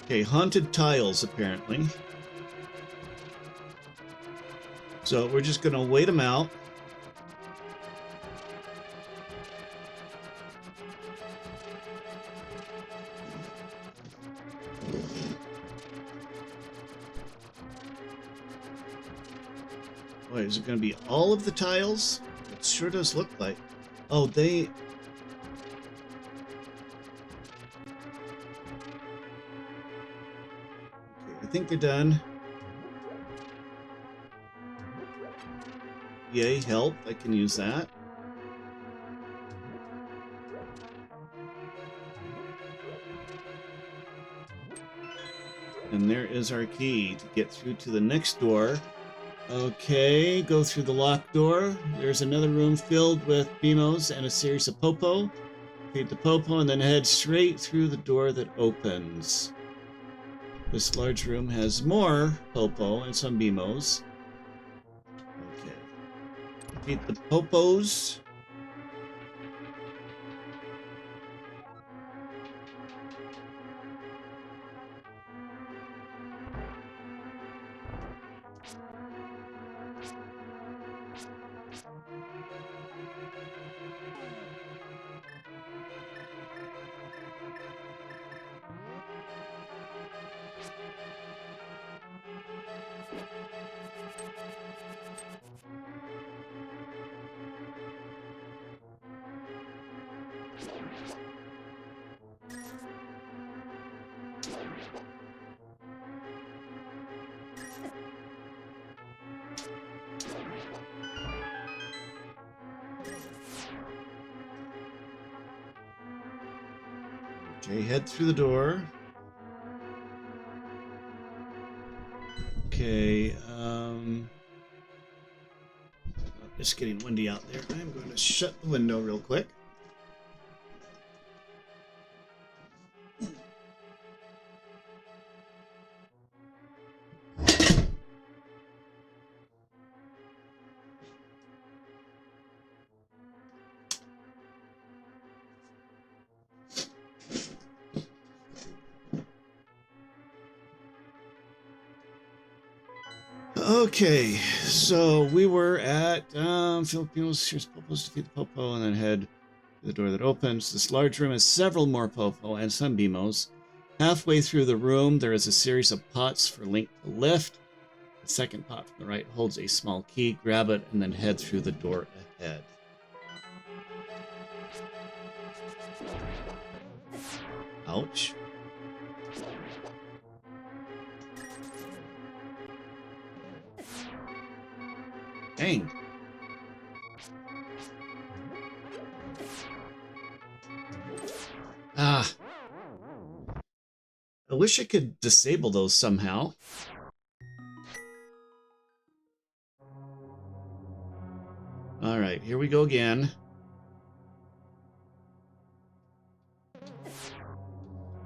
Okay, haunted tiles, apparently. So we're just going to wait them out. Wait, is it going to be all of the tiles? It sure does look like. Oh, they... I think they're done. Yay, help. I can use that. And there is our key to get through to the next door. Okay, go through the locked door. There's another room filled with BMOs and a series of Popo. Feed the Popo and then head straight through the door that opens. This large room has more Popo and some BMOs. Okay. Defeat the Popos. Okay, head through the door. Okay, it's getting windy out there. I'm going to shut the window real quick. Okay, so we were at Filipinos. Here's Popo's to defeat the Popo and then head to the door that opens. This large room has several more Popo and some BMOs. Halfway through the room, there is a series of pots for Link to lift. The second pot from the right holds a small key. Grab it and then head through the door ahead. Ouch. Dang. Ah. I wish I could disable those somehow. All right, here we go again.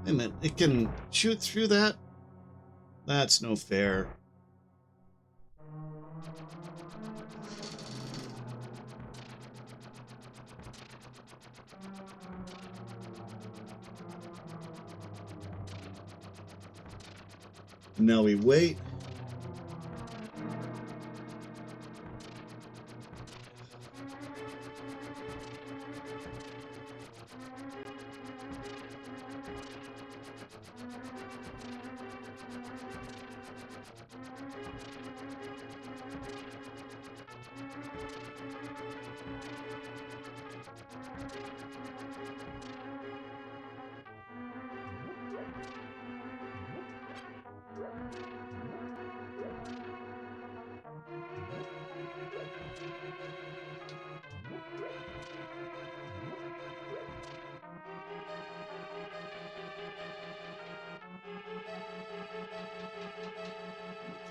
Wait a minute, it can shoot through that? That's no fair. Now we wait.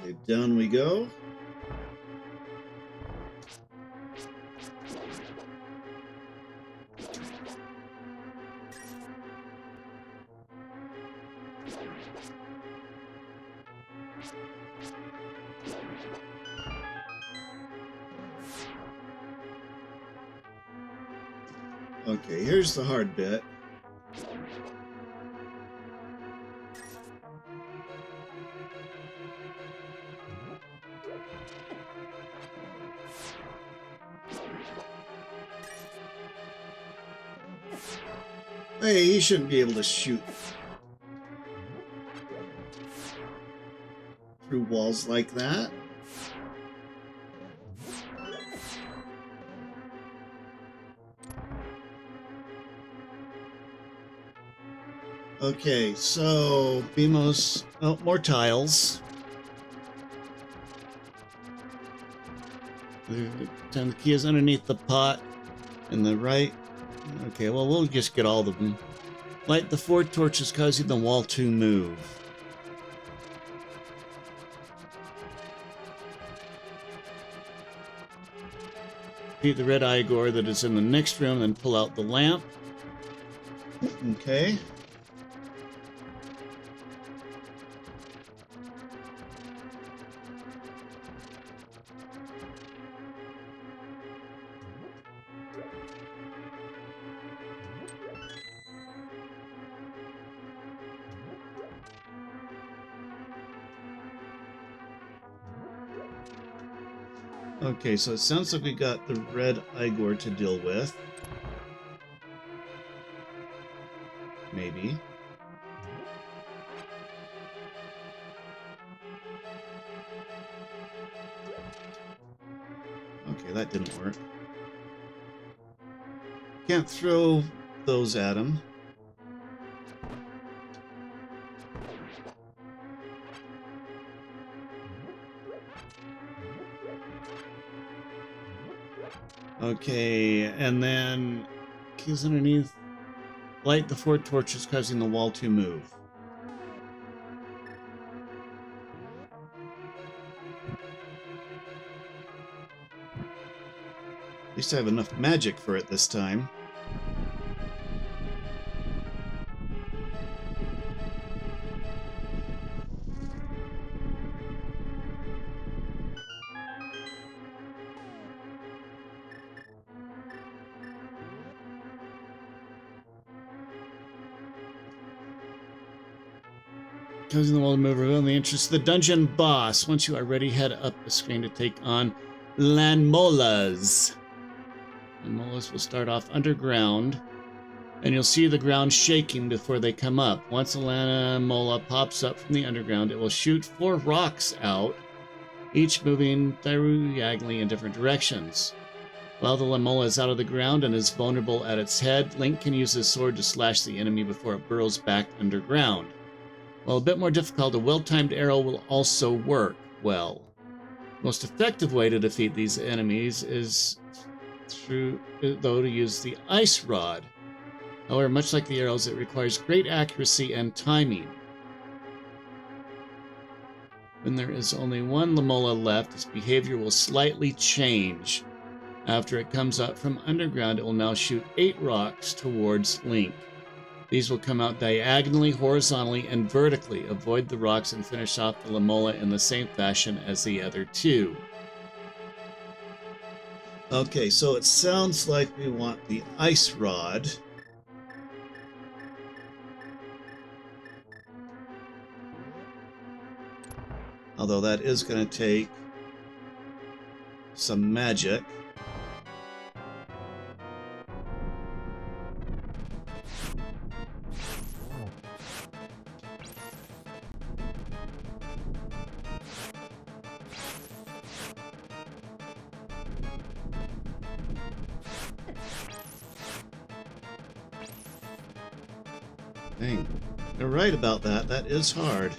Okay, down we go. Okay, here's the hard bit. Hey, he shouldn't be able to shoot through walls like that. Okay, so Bimos, oh, more tiles. The key is underneath the pot in the right. Okay, well, we'll just get all of them. Light the 4 torches causing the wall to move. Repeat the red Igor that is in the next room, then pull out the lamp. Okay. Okay, so it sounds like we got the red Igor to deal with. Maybe. Okay, that didn't work. Can't throw those at him. Okay, and then keys underneath. Light the 4 torches causing the wall to move. At least I have enough magic for it this time. Causing the wall to move, revealing the entrance to the dungeon boss. Once you are ready, head up the screen to take on Landmolas. Landmolas will start off underground, and you'll see the ground shaking before they come up. Once a Landmola pops up from the underground, it will shoot 4 rocks out, each moving diagonally in different directions. While the Lamola is out of the ground and is vulnerable at its head, Link can use his sword to slash the enemy before it burrows back underground. While a bit more difficult, a well-timed arrow will also work well. The most effective way to defeat these enemies is to use the Ice Rod. However, much like the arrows, it requires great accuracy and timing. When there is only one Lamola left, its behavior will slightly change. After it comes up from underground, it will now shoot 8 rocks towards Link. These will come out diagonally, horizontally, and vertically. Avoid the rocks and finish off the Lamola in the same fashion as the other 2. Okay, so it sounds like we want the Ice Rod. Although that is going to take some magic. Dang, they're right about that. That is hard.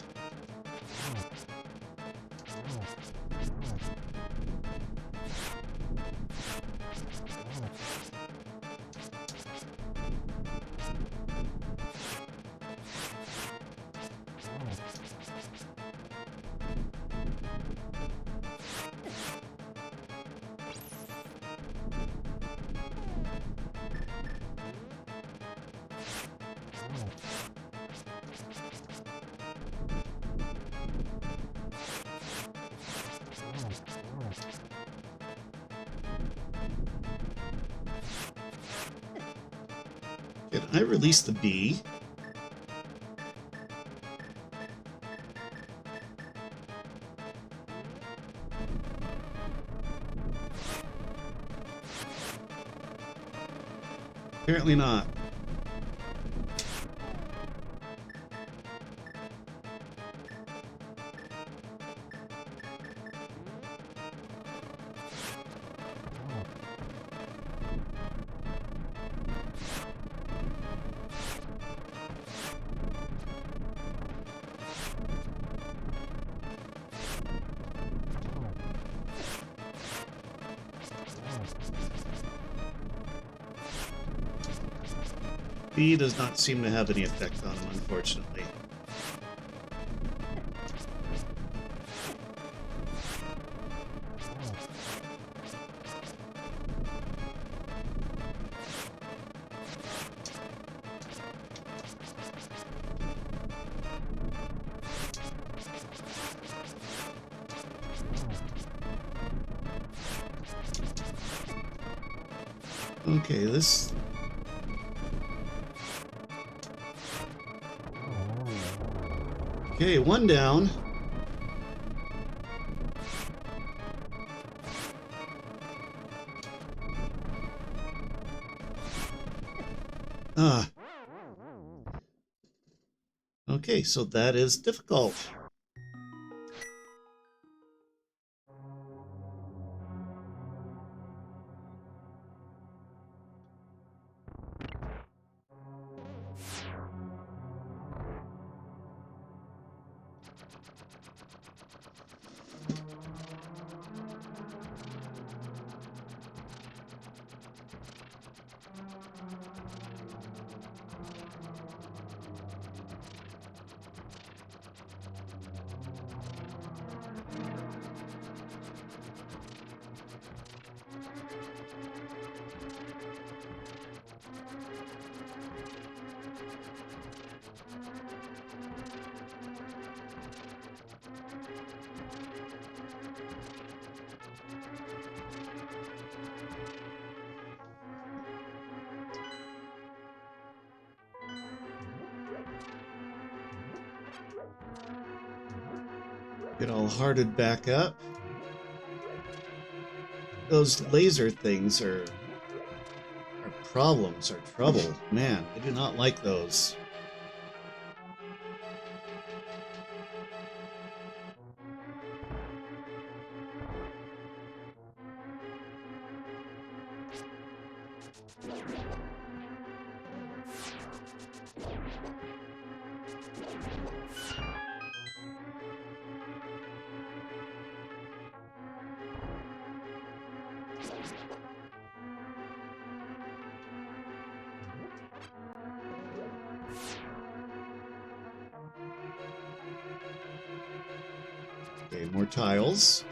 Can I release the bee? Apparently not. B does not seem to have any effect on him, unfortunately. Okay, this... Okay, one down. Ah. Okay, so that is difficult. Get all hearted back up. Those laser things are problems, are trouble. Man, I do not like those. Okay, more tiles.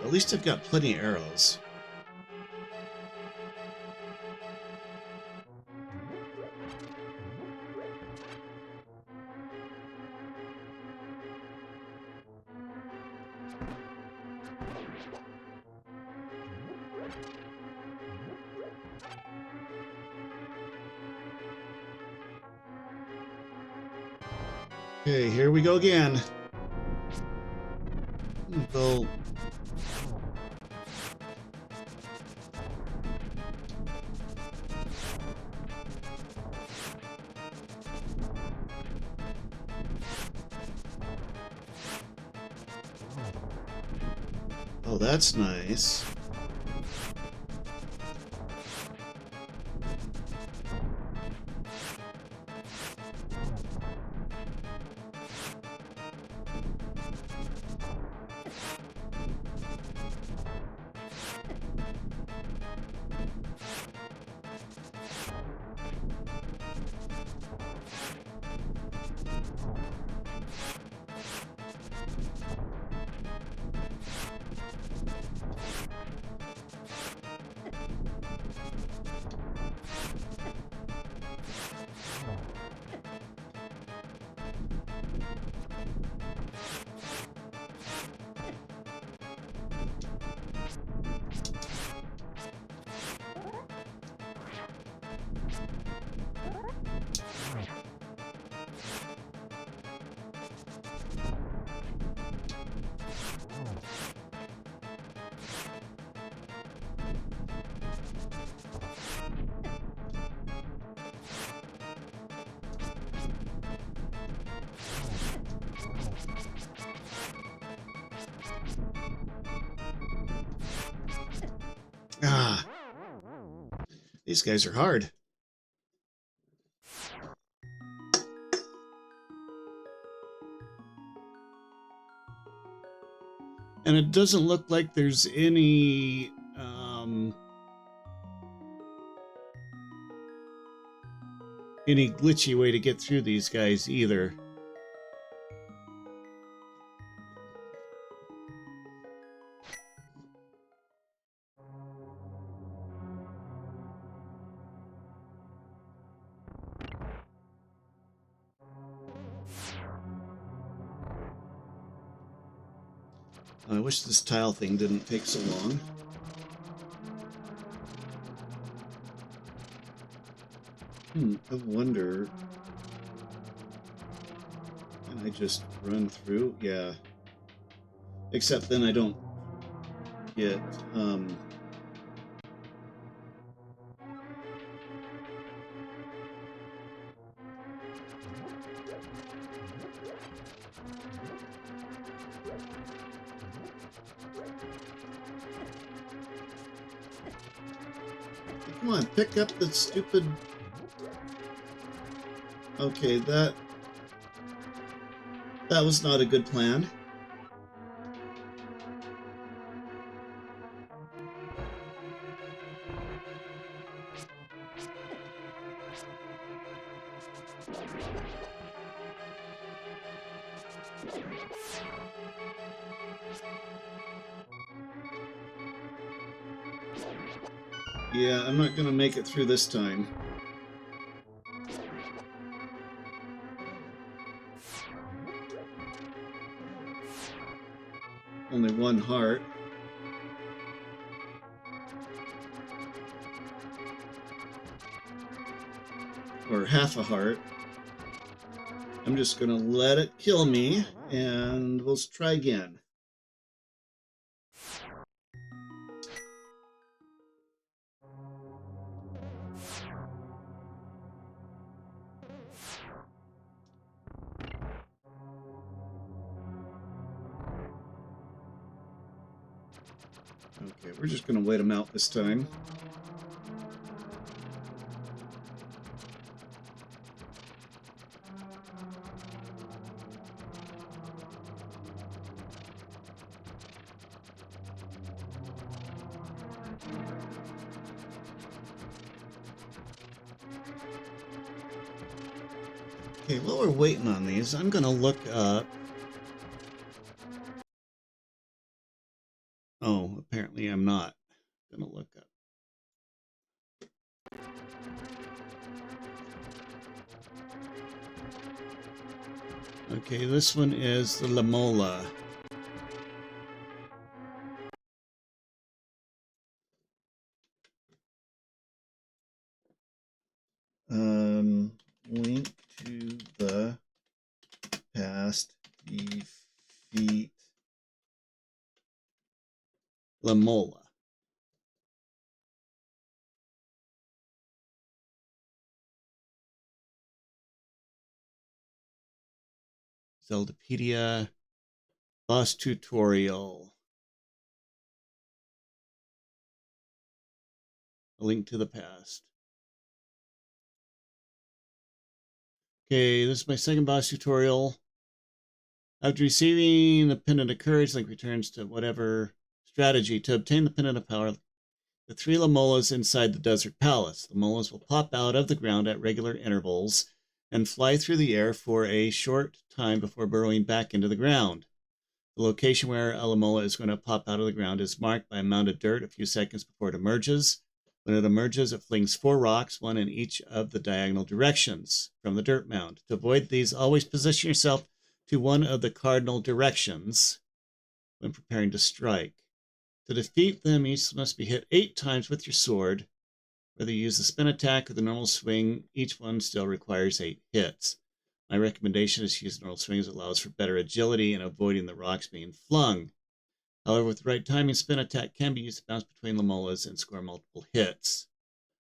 At least I've got plenty of arrows. Okay, here we go again. Well, oh, that's nice. Ah, these guys are hard. And it doesn't look like there's any glitchy way to get through these guys either. I wish this tile thing didn't take so long. I wonder... Can I just run through? Yeah. Except then I don't get, Come on, pick up the stupid... Okay, that was not a good plan. Yeah, I'm not gonna make it through this time. only one heart. Or half a heart. I'm just going to let it kill me, and we'll try again. Okay, we're just going to wait them out this time. Okay, while we're waiting on these, I'm going to look up... Oh, apparently I'm not going to look up. Okay, this one is the Lamola. Link to the past, defeat Lamola. Zeldapedia, boss tutorial. A link to the past. Okay, this is my second boss tutorial. After receiving the Pendant of Courage, Link returns to whatever strategy. To obtain the Pendant of Power, the 3 Lamolas inside the Desert Palace. The Lamolas will pop out of the ground at regular intervals and fly through the air for a short time before burrowing back into the ground. The location where a Lamola is going to pop out of the ground is marked by a mound of dirt a few seconds before it emerges. When it emerges, it flings 4 rocks, one in each of the diagonal directions from the dirt mound. To avoid these, always position yourself to one of the cardinal directions when preparing to strike. To defeat them, each must be hit 8 times with your sword. Whether you use the spin attack or the normal swing, each one still requires 8 hits. My recommendation is to use normal swings. It allows for better agility and avoiding the rocks being flung. However, with the right timing, spin attack can be used to bounce between Lamolas and score multiple hits.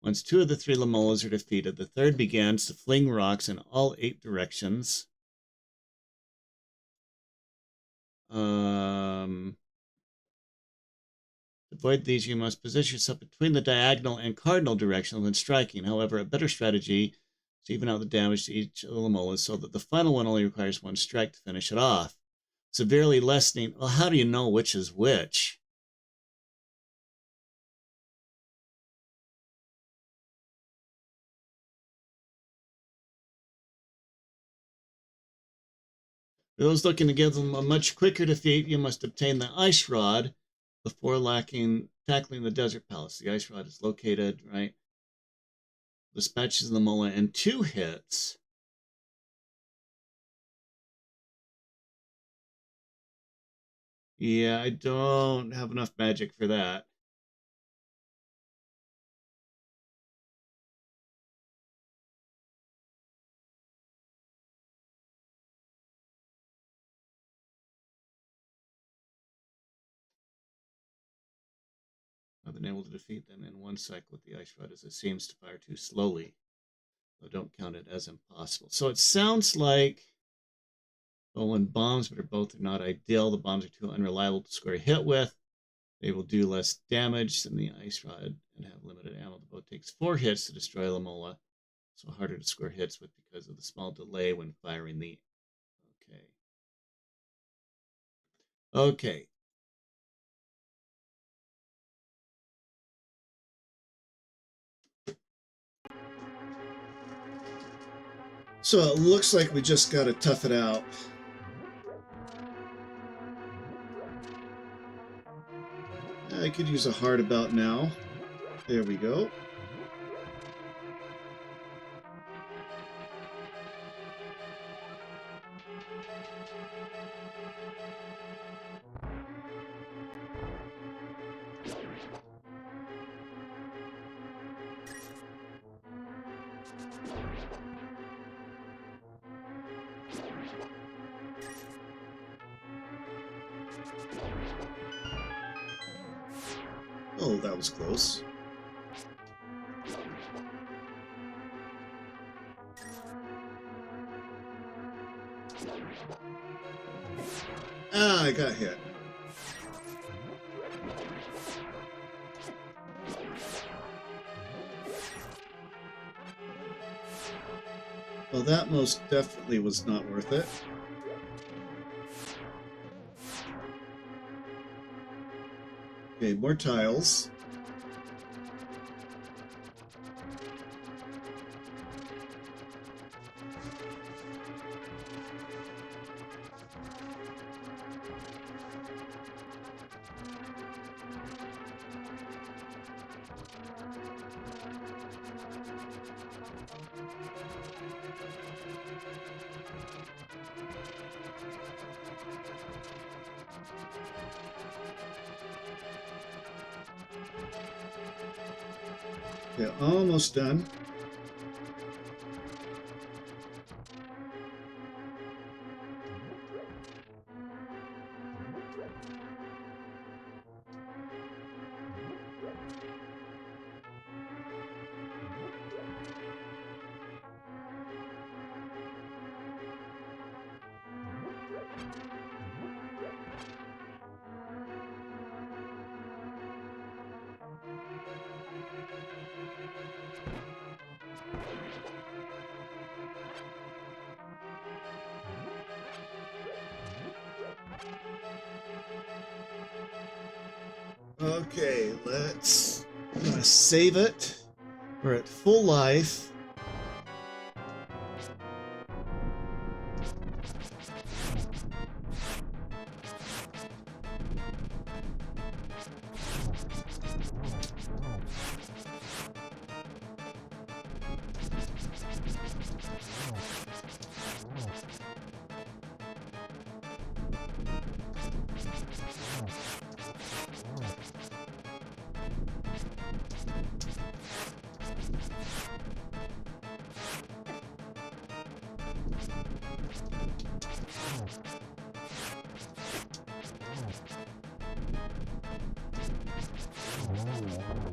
Once 2 of the 3 Lamolas are defeated, the third begins to fling rocks in all 8 directions. To avoid these, you must position yourself between the diagonal and cardinal directions when striking. However, a better strategy is to even out the damage to each of the Lamolas so that the final one only requires 1 strike to finish it off. Severely lessening, well, how do you know which is which? For those looking to give them a much quicker defeat, you must obtain the Ice Rod before tackling the Desert Palace. The Ice Rod is located, right? Dispatches the Mola in 2 hits. Yeah, I don't have enough magic for that. I've been able to defeat them in 1 cycle with the Ice Rod as it seems to fire too slowly. So don't count it as impossible. So it sounds like, well, when bombs, but both are not ideal. The bombs are too unreliable to score a hit with. They will do less damage than the Ice Rod and have limited ammo. The bow takes 4 hits to destroy Lamola, so harder to score hits with because of the small delay when firing the... Okay. So it looks like we just got to tough it out. I could use a heart about now. There we go. Oh, that was close. Ah, I got hit. Well, that most definitely was not worth it. Okay, more tiles. Okay, almost done. Okay, I'm gonna save it. We're at full life.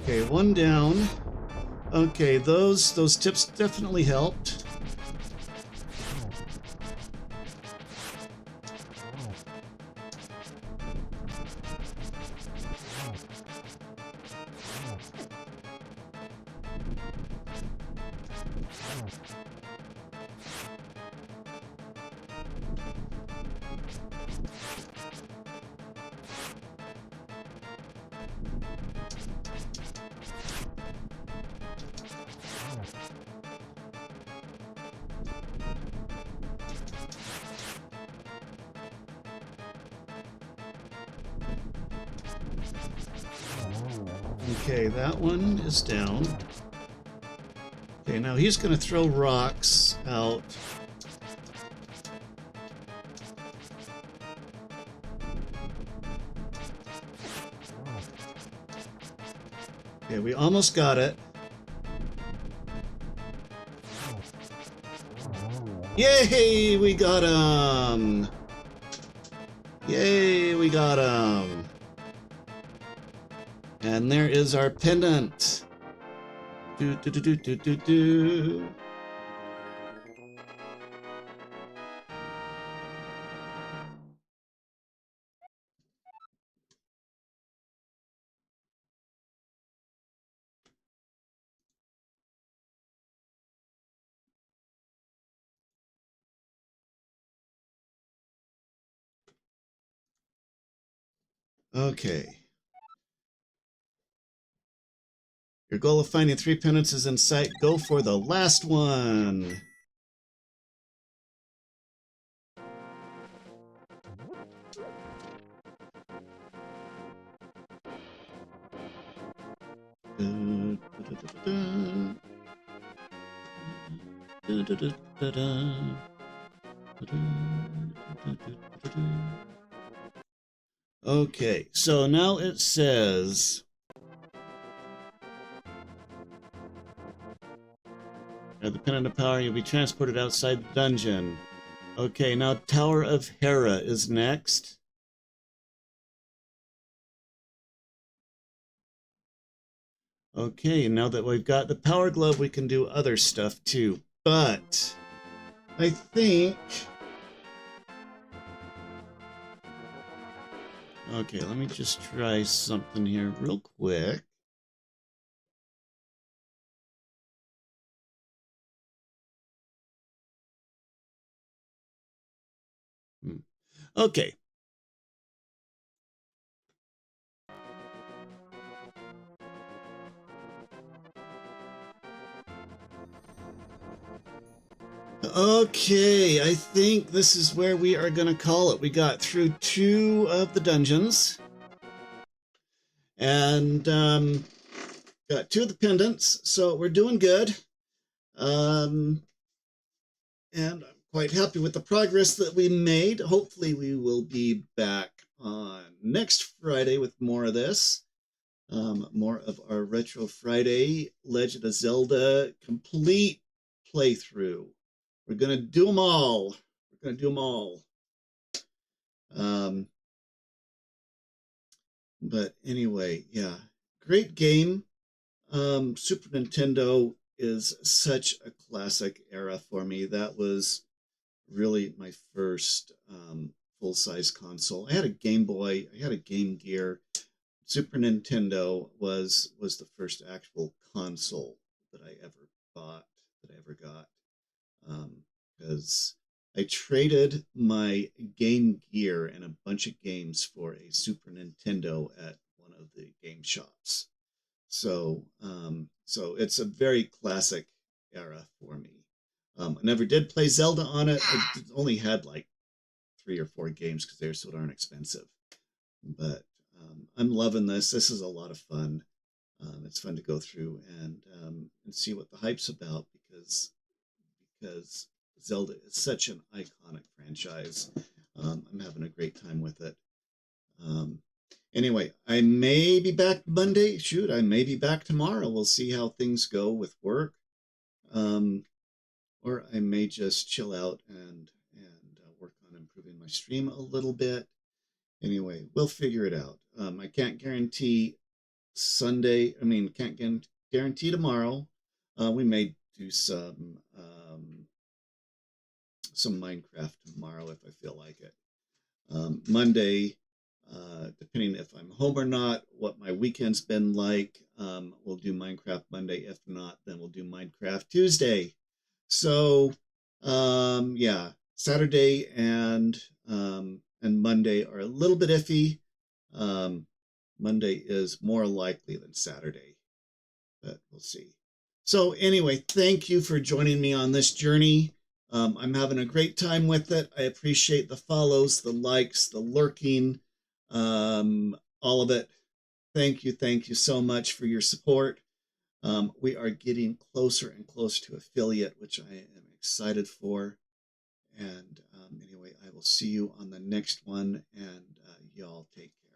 Okay, one down. Okay, those tips definitely helped. Okay, that one is down. Okay, now he's going to throw rocks out. Okay, we almost got it. Yay, we got him! Yay, we got him! And there is our pendant. Do do do do do do do. Okay. Your goal of finding 3 pendants is in sight. Go for the last one. Okay, so now it says at the pendant of power, you'll be transported outside the dungeon. Okay, now Tower of Hera is next. Okay, now that we've got the Power Glove, we can do other stuff too. But I think... Okay, let me just try something here real quick. Okay. Okay, I think this is where we are going to call it. We got through 2 of the dungeons and got 2 of the pendants, so we're doing good. Um, and I'm quite happy with the progress that we made. Hopefully, we will be back on next Friday with more of this. More of our Retro Friday Legend of Zelda complete playthrough. We're going to do them all. We're going to do them all. Um, but anyway, yeah, great game. Super Nintendo is such a classic era for me. That was really my first full-size console. I had a Game Boy, I had a Game Gear. Super Nintendo was the first actual console that I ever bought, that I ever got. Because I traded my Game Gear and a bunch of games for a Super Nintendo at one of the game shops. So it's a very classic era for me. I never did play Zelda on it. I only had like 3 or 4 games because they were so darn expensive. But I'm loving this. This is a lot of fun. It's fun to go through and see what the hype's about because Zelda is such an iconic franchise. I'm having a great time with it. Um, anyway, I may be back Monday. Shoot, I may be back tomorrow. We'll see how things go with work. Um, or I may just chill out and work on improving my stream a little bit. Anyway, we'll figure it out. I can't guarantee Sunday. I mean, can't guarantee tomorrow. We may do some Minecraft tomorrow if I feel like it. Monday, depending if I'm home or not, what my weekend's been like, we'll do Minecraft Monday. If not, then we'll do Minecraft Tuesday. So, yeah, Saturday and Monday are a little bit iffy. Monday is more likely than Saturday, but we'll see. So anyway, thank you for joining me on this journey. I'm having a great time with it. I appreciate the follows, the likes, the lurking, all of it. Thank you so much for your support. We are getting closer and closer to affiliate, which I am excited for. And anyway, I will see you on the next one, and y'all take care.